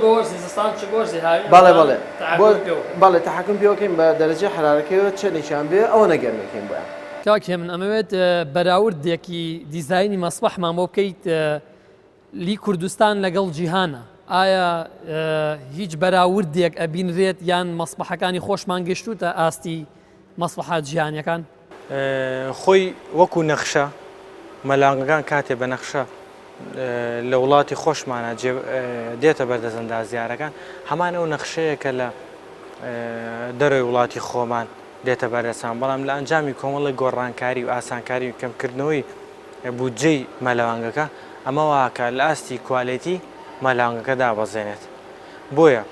بەڵێ تاحکوم پێوەکەین بە دەرەجەی حرارەکەیەوە چەندێکیان بێ ئەوە نەگەرمەکەین بۆیان کاکێ من ئەمەوێت بەراوردێکی دیزایانی مەسبەحمان بۆ بکەیت لی کوردستان لەگەڵ جیهانە ئایا هیچ بەراوردێک ئەبینرێت یان مەسبەحەکانی خۆشمان گەشتوتە ئاستی مەسبەحات جیهانیەکان خۆی وەکو نەخشە مەلانگەکان کاتێ بە نەخشە لە وڵاتی خۆشمانە دێتە بەردەستەندازیارەکان هەمان ئەو نەخشەیەکە لە دەروی وڵاتی خۆمان دێتە بەردەستان بەڵام لە ئەنجامی کۆمەڵی گۆڕانکاری و ئاسانکاری و کەمکردنەوەی بودجەی مەلەوانگەکە ئەمە واکە لە ئاستی کوالێتی مەلانگەکە دابەزێنێت بۆیە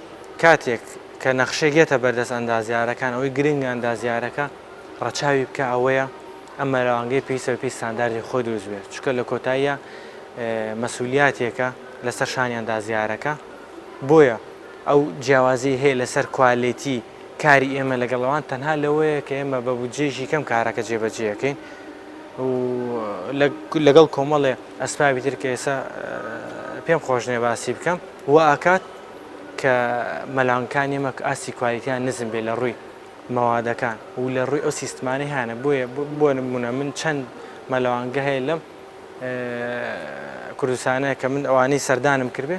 کاتێک کە نەخشێگێتە بەردەست ئەندازیارەکان ئەوەی گرنگ ئەندازیارەکە ڕەچاوی بکە ئەوەیە ئەم مەلەوانگەی پێویستە پێی ستانداردی خۆی دروست بێت چونکە لە کۆتاییە مەسئولیاتێکە لەسەر شانی ئەندازیارەکە بۆیە ئەو جیاوازی هەیە لەسەر کوالێتی کاری ئێمە لەگەڵەوان تەنها لەوەیە کە ئێمە بە بودجێژی کەم کارەکە جێبەجێەکەین لەگەڵ کۆمەڵێ ئەسپابی تر کە ئێستا پێم خۆشنێ باسی بکەم و ئاکات کە مەلانکان ئێمە ئاستی کوالیتیان نزم بێ لە ڕووی مەوادەکان و لە ڕووی ئەو سیستمانی هانە بۆیە بۆ نمونە من چەند مەلەوانگە هەیە لەم کوردستانەیە کە من ئەوانەی سەردانم کردێ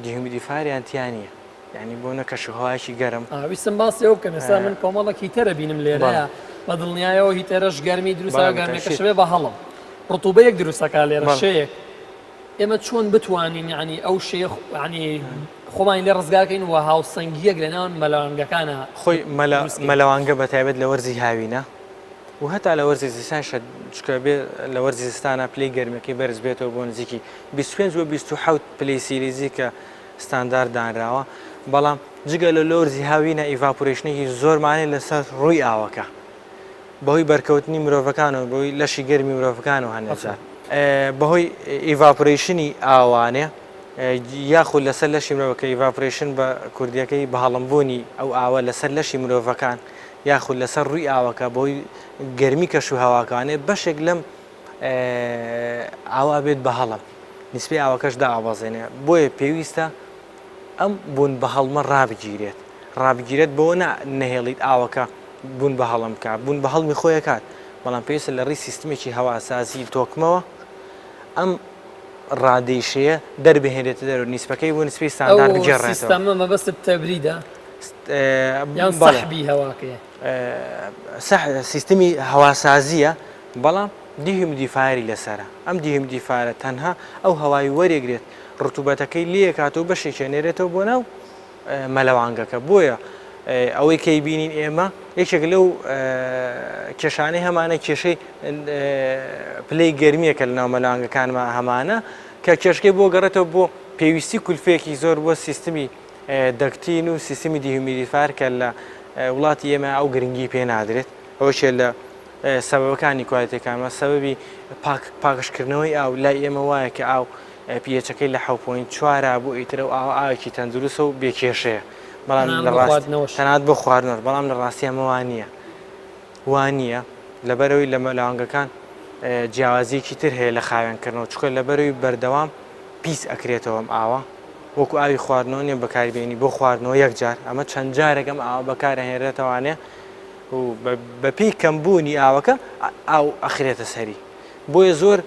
دیهومیدیفاریان تیانە یعنی بۆ نەکەشهوایشی گەرم ویستم باسی ئەو بکەم ئێستا من کۆمەڵێک هیتەرە بینم لێرەیە بە دڵنیایەوە هیتەرەش گەرمی دروستە گەرمێکەش بێ بە هەڵم ڕتوبەیەک دروستەکە لێرە شەیەک ئێمە چۆن بتوانین ینی ئەو شێخ ینی خۆمان لێ ڕزگارکەین و هاوسەنگیەک لە ناون مەلەوانگەکانە خۆی مەلەوانگە بە تایبەت لە وەرزی هاوینە و هەتا لە وەرزی زستان چکە بێ لە وەرزی زستانە پلەی گەرمەکەی بەرز بێتەوە بۆ نزیکی 25 و 27 پلەی سیریزی کە ستاندار دانراوە بەڵام جگە لە لۆرزی هاوینە ئیڤاپۆرێشنێکی زۆرمانێ لەسەر ڕووی ئاوەکە بەهۆی بەرکەوتنی مرۆڤەکانەوە بۆی لەشی گەرمی مرۆڤەکان و هەنێجار بەهۆی ئیڤاپۆرێشنی ئاوانێ یاخود لەسەر لەشی مرۆڤەکە ئیڤاپۆرێشن بە کوردیەکەی بە هەڵمبوونی ئەو ئاوە لەسەر لەشی مرۆڤەکان یاخود لەسەر ڕووی ئاوەکە بۆی گەرمی کەش و هەواکانێ بەشێک لەم ئاوا بێت بە هەڵم نیسبەی ئاوەکەش دابەزێنێ بۆیە پێویستە ئەم بوون بە هەڵمە ڕابگیرێت بۆ نەهێڵیت ئاوەکە بوون بە هەڵم بکە بوون بە هەڵمی خۆیە کات بەڵام پێویستە لە ڕێی سیستمێکی هەواسازی تۆکمەوە ئەم ڕادێشەیە دەربهێنێتە دەرەوە نیسبەکەی بۆ نسبەی ستاندار بگێڕێتەوە سیستەمە مەبەست تەبریدە یان سەحبی هەواکەیە سیستمی هەواسازیە بەڵام دیهومیدیفایەری لەسرە ئەم دیهومیدیفایەرە تەنها ئەو هەوای وەرێگرێت ڕتوبەتەکەی لێ کاتەوە بەشێکی نێرێتەوە بۆ ناو مەلەوانگەکە بۆیە ئەوەی کەی بینین ئێمە یەکێک لەو کێشانەی هەمانە کێشەی پلەی گەرمیەکە لە ناو مەلەوانگەکانمە هەمانە کە کێشکەی بۆ گەڕێتەوە بۆ پێویستی کولفێکی زۆر بۆ سیستمی دەکتین و سیستمی دیهومیدیفایەر کە لە وڵاتی ئێمە ئەو گرنگی پێ نادرێت ئەوەشێ لە سەبەبەکانی کوالێتەکانمە سەبەبی پاکشکردنەوەی ئاو لای ئێمە وایە کە ئاو پێچەکەی لە 7.4 بۆ ئیترە و ئاوێکی تەندروستە و بێکێشەیە بەڵام تەنات بۆ خواردنەوە بەڵام لە ڕاستی ئەمە وانە لەبەرەوەی لە مەلەوانگەکان جیاوازیەکی تر هەیە لە خاوێنکردنەوە چکە لەبەرەوەی بەردەوام پیس ئەکرێتەوە ئەم ئاوە وەکو ئاوی خواردنەوە نیە بەکاربیێنی بۆ خواردنەوە یەکجار ئەمە چەند جارێک ئەم ئاوە بەکارهێنرێتەوانێ و بەپێی کەمبوونی ئاوەکە ئاو ئەخرێتە سەری بۆیە زۆر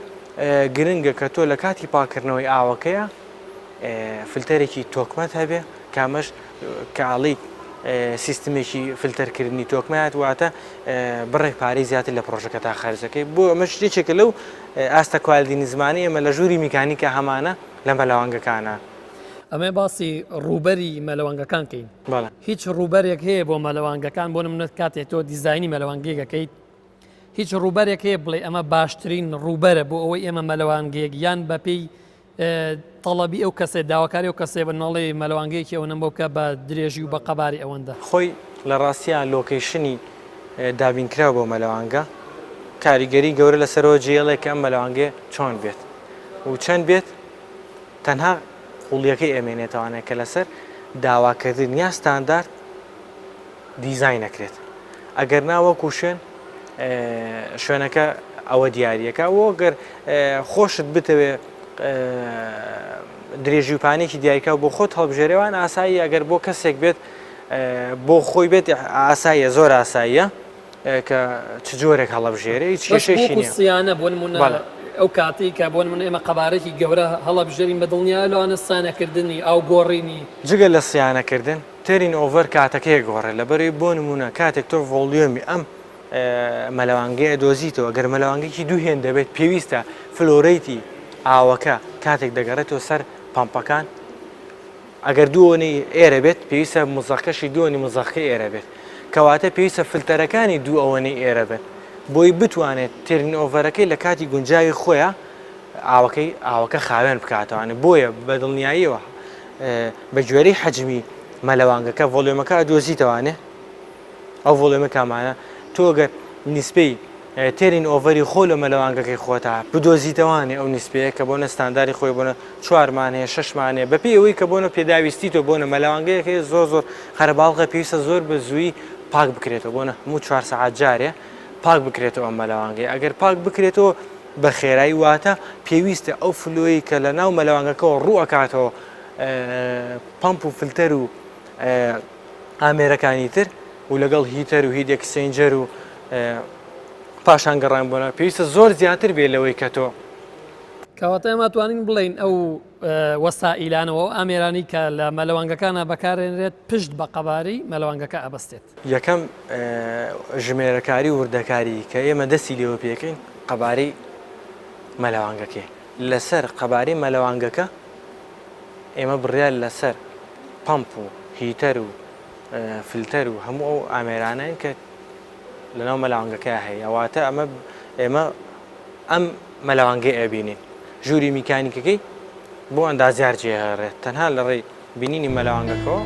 گرنگە کە تۆ لە کاتی پاکردنەوەی ئاوەکەیە فلتەرێکی تۆکمەت هەبێ کامەش کاڵی سیستمێکی فلتەرکردنی تۆکمایەت واتە بڕێک پارەی زیاتر لە پرۆژەکە تا خەرجەکەی بۆ ئەمە شتێکێکە لەو ئاستە کوالیتینی زمانی ئێمە لە ژووری میکانیکە هەمانە لە مەلەوانگەکانە. ئەمە باسی ڕوبەری مەلەوانگەکان کەین هیچ ڕوبەرێک هەیە بۆ مەلەوانگەکان بۆ نمونەت کاتێک تۆ دیزایانی مەلەوانگەیەکەیت هیچ ڕوبەرێک هەیە بڵێ ئەمە باشترین ڕوبەرە بۆ ئەوەی ئێمە مەلەوانگەیەک یان بەپێی تەڵەبی ئەو کەسێ داواکاری و کەسێ بنەڵێ مەلەوانگەیەکی ئەوەنە بۆ بکە بە درێژی و بە قەباری ئەوەندە خۆی لە ڕاستیان لۆکیشنی دابینکراوە بۆ مەلەوانگە کاریگەری گەورە لەسەرەوە جێڵێک ئەم مەلەوانگێ چۆن بێت و چەند بێت تەنها قوڵیەکەی ئەمێنێتوانێت کە لەسەر داواکردن یا ستاندارد دیزاین نەکرێت ئەگەر ناوەکو شوێنەکە ئەوە دیارریەکە وەگەر خۆشت بتەوێ درێژی و پانێکی دیاریکە بۆ خۆت هەڵبژێرەوەوان ئاسایی ئەگەر بۆ کەسێک بێت بۆ خۆی بێت ئاساییە زۆر ئاساییە کە چ جۆرێک هەڵەبژێرە هیچ کێشەیەکی نییە سیانە بۆ نمونە ئەو کاتی کە بۆ نمونە ئێمە قەبارەی گەورە هەڵەبژێرین بە دڵنیا لەوانە سانەکردنی ئاو گۆڕینی جگە لە سیانەکردن ترین ئۆڤەر کاتەکەی گۆڕێ لەبەرەوەی بۆ نمونە کاتێک تۆ ڤۆڵیۆمی ئەم مەلەوانگەیە دۆزیتەوە گەر مەلەوانگەیەکی دوو هێن دەبێت پێویستە فلۆرەیتی ئاوەکە کاتێک دەگەڕێتەوە سەر پەمپەکان ئەگەر دووەنەی ئێرە بێت پێویستە مزەقەشی دووەنی مزەقی ئێرە بێت کەواتە پێویستە فلتەرەکانی دوو ئەوەنەی ئێرە بێت بۆی بتوانێت ترین ئۆڤەرەکەی لە کاتی گونجاوی خۆیان ئاوەکە خاوێن بکاتەوانێت بۆیە بە دڵنیاییەوە بە گوێرەی حەجمی مەلەوانگەکە ڤۆلیۆمەکە دۆزیتەوانێ ئەو ڤۆلیۆمە کامانە تۆ گەر نیسپەی تێرین ئۆڤەری خۆ لە مەلەوانگەکەی خۆتا بدۆزیتەوانێ ئەو نیسپەیە کە بۆنە ستانداری خۆی بۆنە 4مانەیە 6مانێ بەپێی ئەوەی کە بۆنە پێداویستیتەوە بۆنە مەلەوانگەیەکەی زۆر خەرباڵغە پێویستە زۆر بە زووی پاک بکرێتەوە بۆنە هەموو 4 سەعات جارێ پاک بکرێتەوە ئەم مەلەوانگەی ئەگەر پاک بکرێتەوە بە خێرایی واتە پێویستە ئەو فلۆیی کە لە ناو مەلەوانگەکەەوە ڕوو ئەکاتەوە پەمپ و فلتەر و ئامێرەکانی تر و لەگەڵ هیتەر و هیت ئەکسچێنجەر و پاشان گەڕان بوونە پێویستە زۆر زیاتر بێت لەوەی کە تۆ کەواتە ئێمە توانین بڵین ئەو وەسائیلانەوە و ئامێرانی کە لە مەلەوانگەکانە بەکارێنرێت پشت بە قەباری مەلەوانگەکە ئەبەستێت یەکەم ژمێرەکاری وردەکاری کە ئێمە دەستی لێوە پێکەین قەباری مەلەوانگەکەی لەسەر قەباری مەلەوانگەکە ئێمە بڕیار لەسەر پەمپ و هیتەر و فلتەر و هەموو ئەو ئامێرانەیە کە لەناو مەلەوانگەکە هەیە ئەواتە ئێمە ئەم مەلەوانگەی ئەبینین ژووری میکانیکەکەی بۆ ئەندازیار جێهێڕێت تەنها لە ڕێی بینینی مەلەوانگەکەەوە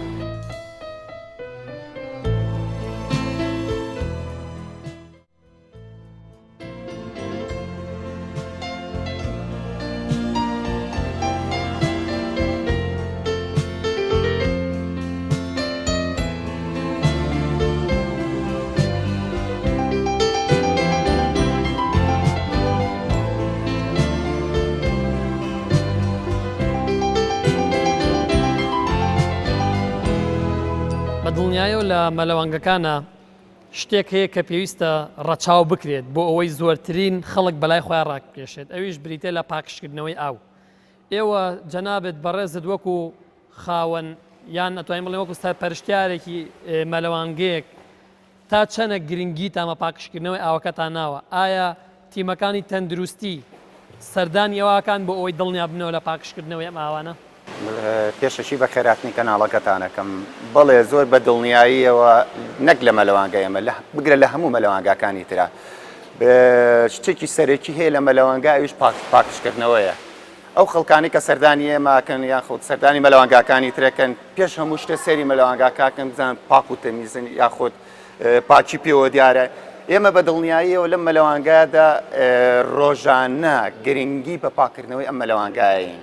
دڵنیایە لە مەلەوانگەکانە شتێک هەیە کە پێویستە ڕەچاو بکرێت بۆ ئەوەی زۆرترین خەڵک بەلای خۆیان ڕاکێشێت ئەویش بریتە لە پاکشکردنەوەی ئاو ئێوە جەنابێت بەڕێزت وەکو خاوەن یان ئەتوانین بڵێن وەکو سەرپەرشتیارێکی مەلەوانگەیەک تا چەنە گرنگی تامە پاکشکردنەوەی ئاوەکەتان ناوە ئایا تیمەکانی تەندروستی سەردانی ئەوەکان بۆ ئەوەی دڵنیا بنەوە لە پاکشکردنەوەی ئەم ئاوانە پێشەشی بە خێراتنی کەناڵەکەتانەکەم بەڵێ زۆر بە دڵنیاییەوە نەک لە مەلەوانگە ئەمە بگرە لە هەموو مەلەوانگاکانی ترا شتێکی سەرەکی هەیە لە مەلەوانگا ئەویش پاکشکردنەوەیە ئەو خەڵکانی کە سەردانی ئێماکەن یان خۆت سەردانی مەلەوانگاکانی ترەکەن پێش هەموو شتە سەری مەلەوانگاکەکەن بزان پاک و تەمیزن یاخۆت پاکی پێوە دیارە ئێمە بە دڵنیاییەوە لەم مەلەوانگادا ڕۆژانە گرنگی بە پاکردنەوەی ئەم مەلەوانگایین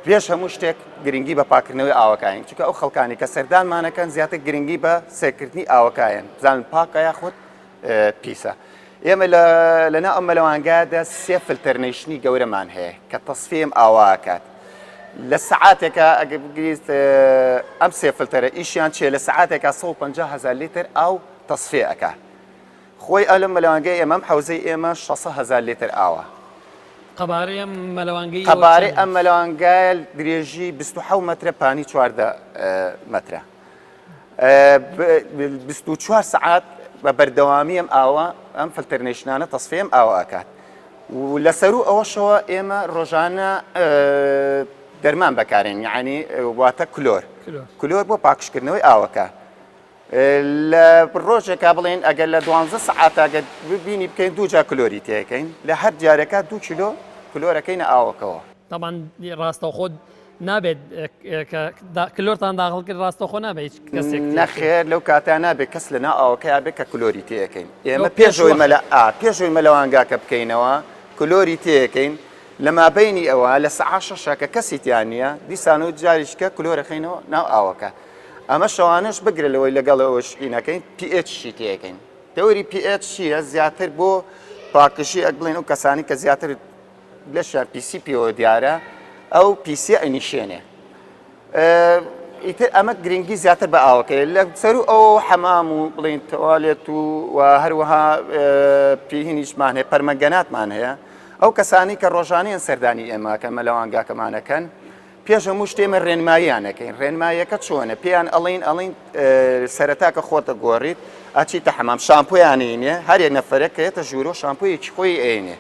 پێش هەموو شتێک گرنگی بە پاکردنەوەی ئاوەکەین چونکە ئەو خەڵکانی کە سەردانمانەکەن زیاتر گرنگی بە سێرکردنی ئاوەکەیان بزانن پاکە یاخۆت پیسە ئێمە لەنا ئەم مەلەوانگادا سێ فلتەرنیشنی گەورەمان هەیە کە تەسفێم ئاواکات لە سەعاتێکە ئەگە بگریت ئەم سێ فلتەرە ئیشیان چێ لە سەعاتێکە 150,000 لیتر ئاو تەسفێ ئەکا خۆی ئەلم مەلەوانگای ئێمە حوزەی ئێمە 600,000 لیتر ئاوە قەبارەی ئەم مەلەوانگەی قەبارەی ئەم مەلەوانگای درێژی 27 مەترە پانی 14 مەترە 24 سعات بە بەردەوامی ئەم ئاوە ئەم فلترنیشنانە تەسفێم ئاوا ئاکات و لەسەر ئەوەشەوە ئێمە ڕۆژانە دەرمان بەکارێن یعنی واتە کلۆر بۆ پاکشکردنەوەی ئاوەکە لە ڕۆژێکا بڵێن ئەگەر لە 12 سعاتاگە ببینی بکەین دوو جا کلۆری تێەکەین لە هەر جارێکە 2 کیلۆ کلۆرەکەینە ئاوەکەەوە طبعا ڕاستەوخۆ نابێت کلۆرتان داخڵ کرد ڕاستەخۆ نابێت کەسێک نەخێر لەو کاتیان نابێت کەس لەنا ئاوەکەیا بێت کە کلۆری تێەکەین ئێمە پێشەوەی مەلەوانگاکە بکەینەوە کلۆری تێەکەین لە مابینی ئەوە لە سەعات 6 کە کەسی تیان نییە دیسان و جاریشکە کلۆرەخینەوە ناو ئاوەکە ئەمە شەوانش بگرێتەوەی لەگەڵەوەش ئینەکەین PHشی تێەکەین تەوری PH چیە زیاتر بۆ پاکشی ئەک بڵێن و کەسانی کە زیاتر لەشار PCPەوە دیارە ئەو پیسی ئەنیشێنێ ئیتر ئەمە گرنگی زیاتر بە ئاوەکەی لە سەر ئەو حەمام و بڵین تەوالێت و هەروەها پیهینیشمان هەیە پەرمەگەناتمان هەیە ئەو کەسانی کە ڕۆژانیان سەردانی ئێماکە مەلەوانگاکەمانەکەن پێش هەموو شتێمە ڕێنماییانەکەین ڕێنماییەکە چۆنە پێیان ئەڵین سەرەتاکە خۆتە گۆڕیت ئاچیتە حەمام شامپۆیانینێ هەرێک نەفرێک کەێتە ژوورۆ شامپۆیەکی خۆی ئەینێ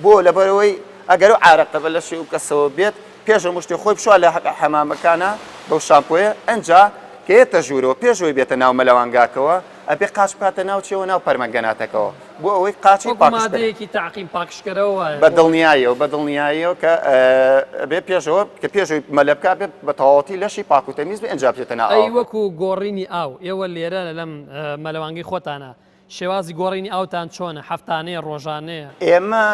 بۆ لەبەرەوەی ئەگەر و عارەقە بە لەشی و کەسەوە بێت پێش مشتی خۆی بشوە لە حەمامەکانە بەو شامپۆیە ئەنجا کێتە ژوورەوە پێشەوەی بێتە ناو مەلەوانگاکەوە ئەبێ قاچ بکاتە ناوچەوە ناو پەرمەگەناتەکەەوە بۆ ئەوەی قاچی پاکشکەرەوەی تاقیم پاکشکەرەوە بە دڵنیاییەوە کە بێ پێشەوە کە پێشەوەی مەلەبکە بێت بە تەواوەتی لەشی پاکوتەمیز بێ ئەنجا بێتە ناو ئەی وەکو گۆڕینی ئاو ئێوە لێرە لەم مەلەوانگەی خۆتانە شێوازی گۆڕینی ئاوتان چۆنە هەفتانەیە ڕۆژانەیە ئێمە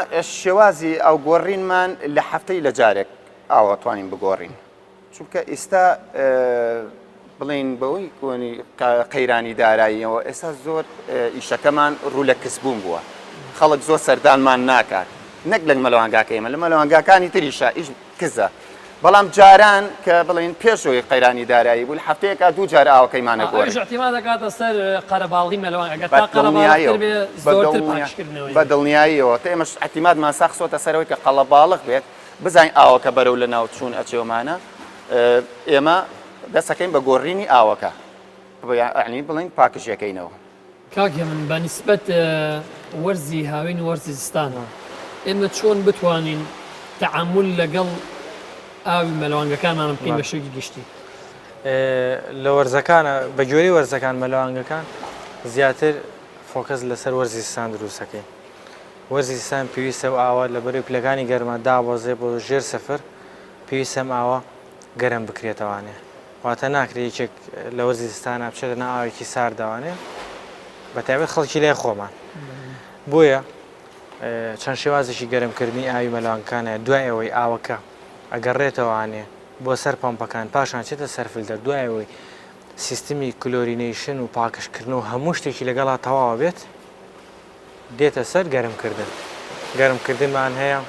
شێوازی ئەو گۆڕینمان لە هەفتەی لە جارێک ئاوەتوانین بگۆڕین چونکە ئێستا بڵین بەوەی کۆنی قەیرانی داراییەوە ئێستا زۆر ئیشەکەمان ڕوو لە کەسبوون بووە خەڵک زۆر سەردانمان ناکات نەک لە مەلەوانگاکە ئێمە لە مەلەوانگاکانی تریشە ئیش کزە بەڵام جاران کە بڵین پێشەوەی قەیرانی دارایی بوو هەفتەیەکە 2 جار ئاوەکەیمانە گۆڕین احتیمال دەکاتە سەر قەرەباڵغی مەلەوان ئەگەر بە دڵنیاییەوە ئێمەش احتیمادمان ساخسۆتە سەرەوەی کە قەڵەباڵغ بێت بزانین ئاوەکە بەرەو لە ناو چوون ئەچێومانە ئێمە دەستەکەین بە گۆڕینی ئاوەکە عنی بڵین پاکشیەکەینەوە کاکە من بەنسبەت وەرزی هاوین وەرزی زستان ئێمە چۆن بتوانین تەعامل لەگەڵ ئاوی مەلەوانگەکانمان بکەین بە شێوەیەکی گشتی لە وەرزەکانە بە گوێرەی وەرزەکان مەلەوانگەکان زیاتر فۆکەس لەسەر وەرزی زستان دروستەکەین وەرزی زستان پێویستە و ئاوە لە بەرەوەی پلەکانی گەرمە دابۆزێ بۆ ژێر سەفر پێویستە ئاوە گەرم بکرێتەوانێ واتە ناکرێت یەکێک لە وەرزی زستانە بچێتە ناو ئاوێکی ساردەوانێ بە تایبەت خەڵکی لێ خۆمان بۆیە چەند شێوازێکی گەرمکردنی ئاوی مەلەوانگەکانە دوای ئەوەی ئاوەکە ئەگەڕێتەوانێ بۆ سەر پەمپەکان پاشان چێتە سەر فیلتەر دوای ئەوەی سیستمی کلۆرینەیشن و پاکشکردن و هەموو شتێکی لەگەڵا تەواوە بێت دێتە سەر گەرمکردن گەرمکردنمان هەیە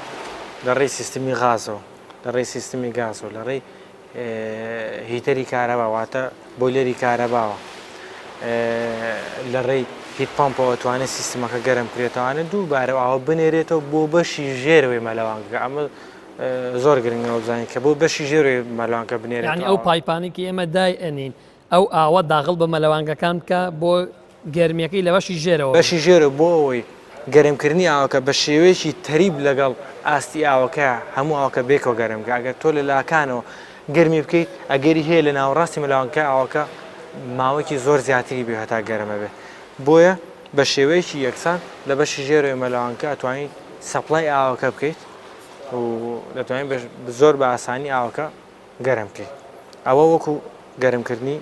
لە ڕێی سیستمی غازەوە لە ڕێی سیستمی گازەوە لە ڕێی هیتەری کارەبا واتە بۆیلەری کارەباوە لە ڕێی هیت پمپەوە توانێت سیستمەکە گەرم کرێتەوانە دووبارە ئاوە بنێرێتەوە بۆ بەشی ژێرەوەی مەلەوانگە ئەمە زۆر گرنگەوە بزانین کە بۆ بەشی ژێرەوەی مەلەوانگە بنێرێت یعنی ئەو پایپانێکی ئێمە دای ئەنین ئەو ئاوە داخڵ بە مەلەوانگەکان بکە بۆ گەرمیەکەی لە بەشی ژێرەوە بەشی ژێرە بۆ ئەوەی گەرمکردنی ئاوەکە بە شێوەیەکی تەریب لەگەڵ ئاستی ئاوەکە هەموو ئاوەکە بێکەوە گەرمکە ئەگەر تۆ لە لاکانەوە گەرمی بکەیت ئەگەری هەیە لە ناوەڕاستی مەلەوانگەکە ئاوەکە ماوەیەکی زۆر زیاتری بێ هەتا گەرمە بێت بۆیە بە شێوەیەکی یەکسان لە بەشی ژێرەوەی مەلەوانگەکە ئەتوانیت سەپڵای ئاوەکە بکەیت و دەتوانین زۆر بە ئاسانی ئاوەکە گەرم بکەیت ئەوە وەکو گەرمکردنی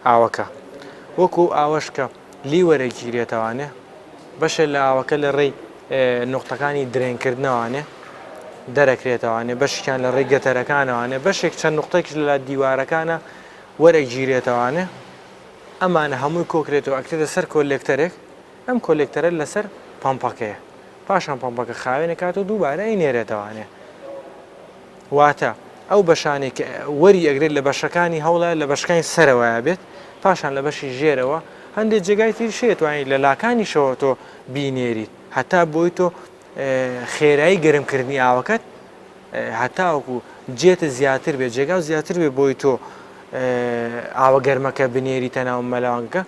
ئاوەکە وەکو ئاوەش کە لیوەرە گیرێتەوانێ بەشە لە ئاوەکە لە ڕێی نقطەکانی درێنکردنەوانێ دەرەکرێتەوانێ بەشیان لە ڕێی گەتەرەکانەوانێ بەشێک چەند نقطەیەکی لە دیوارەکانە وەرە گیرێتەوانێ ئەمانە هەمووی کۆکرێتەوە ئەکرێتە سەر کۆلێکتەرێک ئەم کۆلێکتەرە لەسەر پەمپەکەیە پاشان پەمپەکە خاوێنە کاتەوە دووبارە ئەینێرێتەوانێ واتە ئەو بەشانێک وەری ئەگرێت لە بەشەکانی هەوڵە لە بەشەکانی سەرەوەیە بێت پاشان لە بەشی ژێرەوە هەندێک جێگای تری شێتوانیت لە لاکانیشەوە تۆ بینێریت هەتا بۆی تۆ خێرایی گەرمکردنی ئاوەکەت هەتاوەکو جێتە زیاتر بێت جێگا زیاتر بێ بۆی تۆ ئاوە گەرمەکە بنێری تەناو مەلەوانگەکە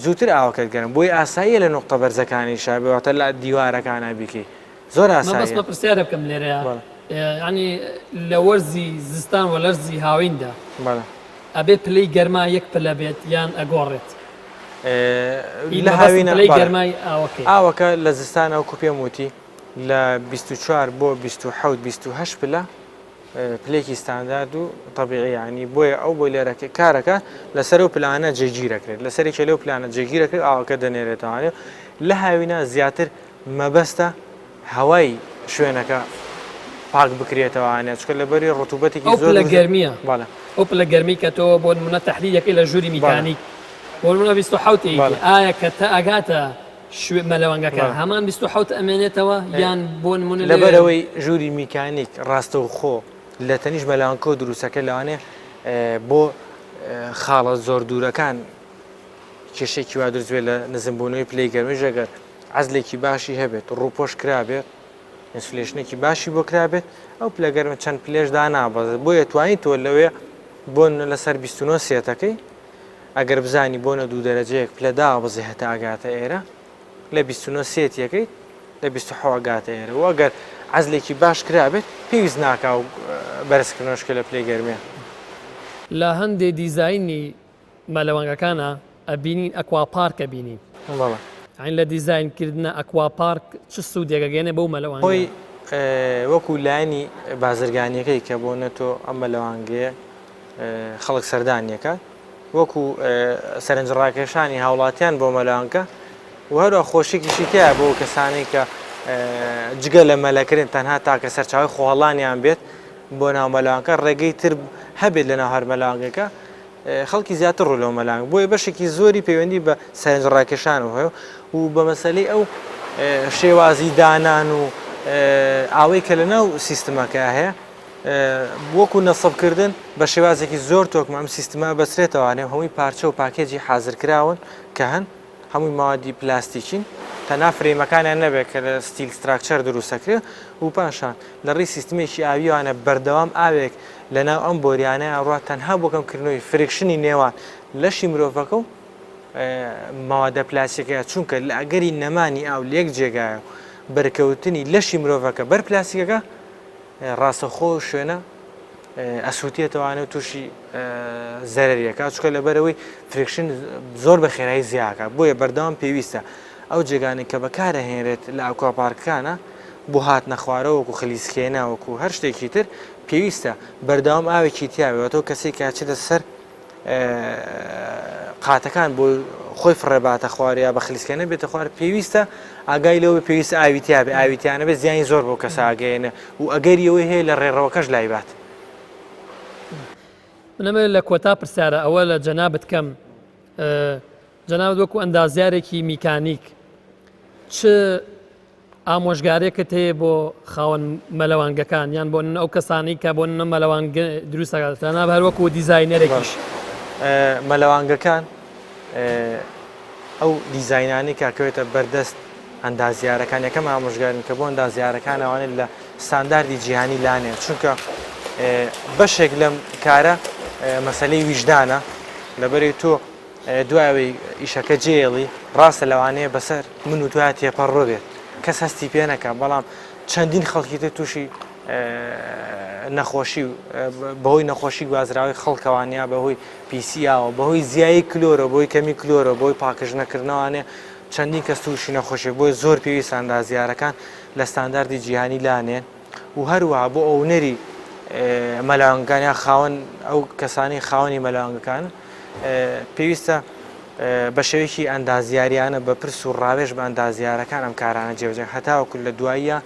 زووتر ئاوەکەت گەرم بۆی ئاساییە لە نقطە بەرزەکانی شابێتە لە دیوارەکانە بیکەی زۆر بەسمە ئاساییە پرسیارە بکەم لێرەیە ینی لە وەرزی زستان و لەرزی هاویندا بەڵێ ئەبێ پلەی گەرما یەک پلە بێت یان ئەگۆڕێت لە هاوینە پلەی گەرمای ئاوەکەی ئاوەکە لە زستان ئەو کوپێم وتی لە 24 بۆ 27 پلە پلێکی ستاندارد و طبیعی ینی بۆیە ئەو بۆی لێرەکە کارەکە لەسەر و پلانە جێگیرەکرێت لەسەرێکی لەو پلانە جێگیرەکرێت ئاوەکە دەنێرێتەوانێت لە هاوینە زیاتر مەبەستە هەوای شوێنەکە پاک بکرێتەوەوانێ چکە لەبەری ڕتوبەتێکی ئەو پلە گەرمیە باڵە ئەو پلە گەرمی کە تۆ بۆ منە تەحلیلەکەی لە ژووری میکانیک بۆ منە 27 ئایا کە تا ئەگاتە مەلەوانگەکە هەمان 27 ئەمێنێتەوە یان بۆ نمونە لەبەرەوەی ژووری میکانیک ڕاستە و خۆ لە تەنیش مەلەوانکۆ دروستەکە لەوانێ بۆ خاڵە زۆر دوورەکان کێشێکی وا دروست بێت لە نزمبوونەوەی پلەی گەرمی ژەگەر عەزلێکی باشی هەبێت ڕووپۆش کرابێت ئینسولێشنێکی باشی بۆ کرابێت ئەو پلەگەرمە چەند پلێشدا نابەزێت بۆیە توانیت تۆ لەوێ بۆن لەسەر 29 سێتەکەی ئەگەر بزانی بۆنە دوو دەرەجەیەک پلەدا بەزێ هەتا ئاگاتە ئێرە لە 29 سێتیەکەی لە 26 ئاگاتە ئێرە و ئەگەر عەزلێکی باش کرابێت پێویست ناکا و بەرزکردنەوەشکە لە پلەی گەرمیە لە هەندێک دیزاینی مەلەوانگەکانە ئەبینین ئەکواپارکە بینین عین لە دیزاینکردنە ئەکواپارک چ سوودێکەگەێنێ بەو مەلەوان خۆی وەکو لایانی بازرگانیەکەی کە بۆ نەتۆ ئەم مەلەوانگەیە خەڵک سەردانیەکە وەکو سەرنجڕاکێشانی هاوڵاتیان بۆ مەلەوانکە و هەروە خۆشێکیشی تایە بۆ کەسانەی کە جگە لە مەلەکردن تەنها تاکە سەرچاوی خۆڵانیان بێت بۆ ناو مەلەوانکە ڕێگەی تر هەبێت لە ناو هەر مەلەوانگەکە خەڵکی زیاتر ڕوو لەو مەلەوانگ بۆیە بەشێکی زۆری پەیوەندی بە سەرنجڕاکێشان هەیە و بە مەسەلەی ئەو شێوازی دانان و ئاوەی کە لە ناو سیستمەکە هەیە وەکو نەسەبکردن بە شێوازێکی زۆر تۆکمە ئەم سیستما بەسرێتەوانێ هەمووی پارچە و پاکێجی حازرکراون کە هەن هەمووی ماوەدی پلاستیکین تەنها فرێمەکانیان نەبێت کە لە ستیل ستراکچەر دروستەکرێت و پاشان لە ڕێی سیستمێکی ئاویوانە بەردەوام ئاوێک لە ناو ئەم بۆریانەیە ڕات تەنها بۆ کەمکردنەوەی فرێکشنی نێوان لەشی مرۆڤەکە و ماوەدە پلاستیکەیە چونکە لە ئەگەری نەمانی ئاو لێک جێگایە بەرکەوتنی لەشی مرۆڤەکە بەر پلاستیکەکە ڕاستەخۆ شوێنە ئەسووتێتەوانە و تووشی زەرەریەکە چکە لەبەرەوەی فرێکشن زۆر بە خێرایی زیاکە بۆیە بەردەوام پێویستە ئەو جێگانی کە بەکارەهێنرێت لە ئاکواپارکەکانە بۆ هات نەخوارەوە وەکو خلیسکێنە وەکو هەر شتێکی تر پێویستە بەردەوام ئاوێکی تیاوێتەوە کەسێک کاچێتە سەر قاتەکان بۆ خۆی فڕێباتە خواریا بە خلیسکێنە بێتە خوار پێویستە ئاگای لەوە پێویستە ئاویتیا بێ ئاویتیانە بێت زیانی زۆر بۆ کەس ئاگەێنە و ئەگەریەوەی هەیە لە ڕێڕەوەکەش لایبات منەمە لە کۆتا پرسیارە ئەوە لە جەنابەت کەم جەنابەت وەکو ئەندازیارێکی میکانیک چ ئامۆژگارێکت هەیە بۆ خاوەن مەلەوانگەکان یان بۆ ئەو کەسانی کە بۆ نە مەلەوانگە دروستەکات تەنها هەر وەکو دیزاینەرێکیش مەلەوانگەکان ئەو دیزاینانی کاکەوێتە بەردەست ئەندازیارەکان یەکەم ئامۆژگارن کە بۆ ئەندازیارەکان ئەوانێت لە ستانداردی جیهانی لانێت چونکە بەشێک لەم کارە مەسەلەی ویژدانە لەبەری تۆ دوایەوەی ئیشەکە جێڵی ڕاستە لەوانەیە بەسەر من و توای تێپەڕۆ بێت کەس هەستی پێ نەکە بەڵام چەندین خەڵکی تر تووشی نەخۆشی بەهۆی نەخۆشی گوازراوی خەڵکەوانیا بەهۆی پیسیاوە بەهۆی زیایی کلۆرە بۆی کەمی کلۆرە بۆی پاکش نەکردنەوانێ چەندین کەس تووشی نەخۆشی بۆی زۆر پێویست ئەندازیارەکان لە ستانداردی جیهانی لانێن و هەروەها بۆ ئەونەری مەلەوانگەکانیان خاوەن ئەو کەسانی خاوەنی مەلەوانگەکان پێویستە بە شێوەیەکی ئەندازیاریانە بە پرس و ڕاوێژ بە ئەندازیارەکان ئەم کارانە جێبەجێ هەتاوەکو لە دواییە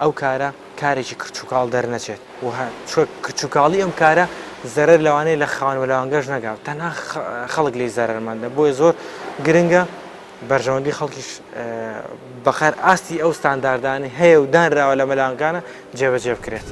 ئەو کارە کارێکی کچووکاڵ دەرنەچێت و کچووکاڵی ئەم کارە زەرەر لەوانەیە لە خاوەن مەلەوانگەش نەگات تەنها خەڵک لێی زەرەرمەندە بۆیە زۆر گرنگە بەرژەوەندی خەڵکیش بەخەر ئاستی ئەو ستانداردانی هەیە و دانراوە لە مەلەوانگەکانە جێبەجێ بکرێت.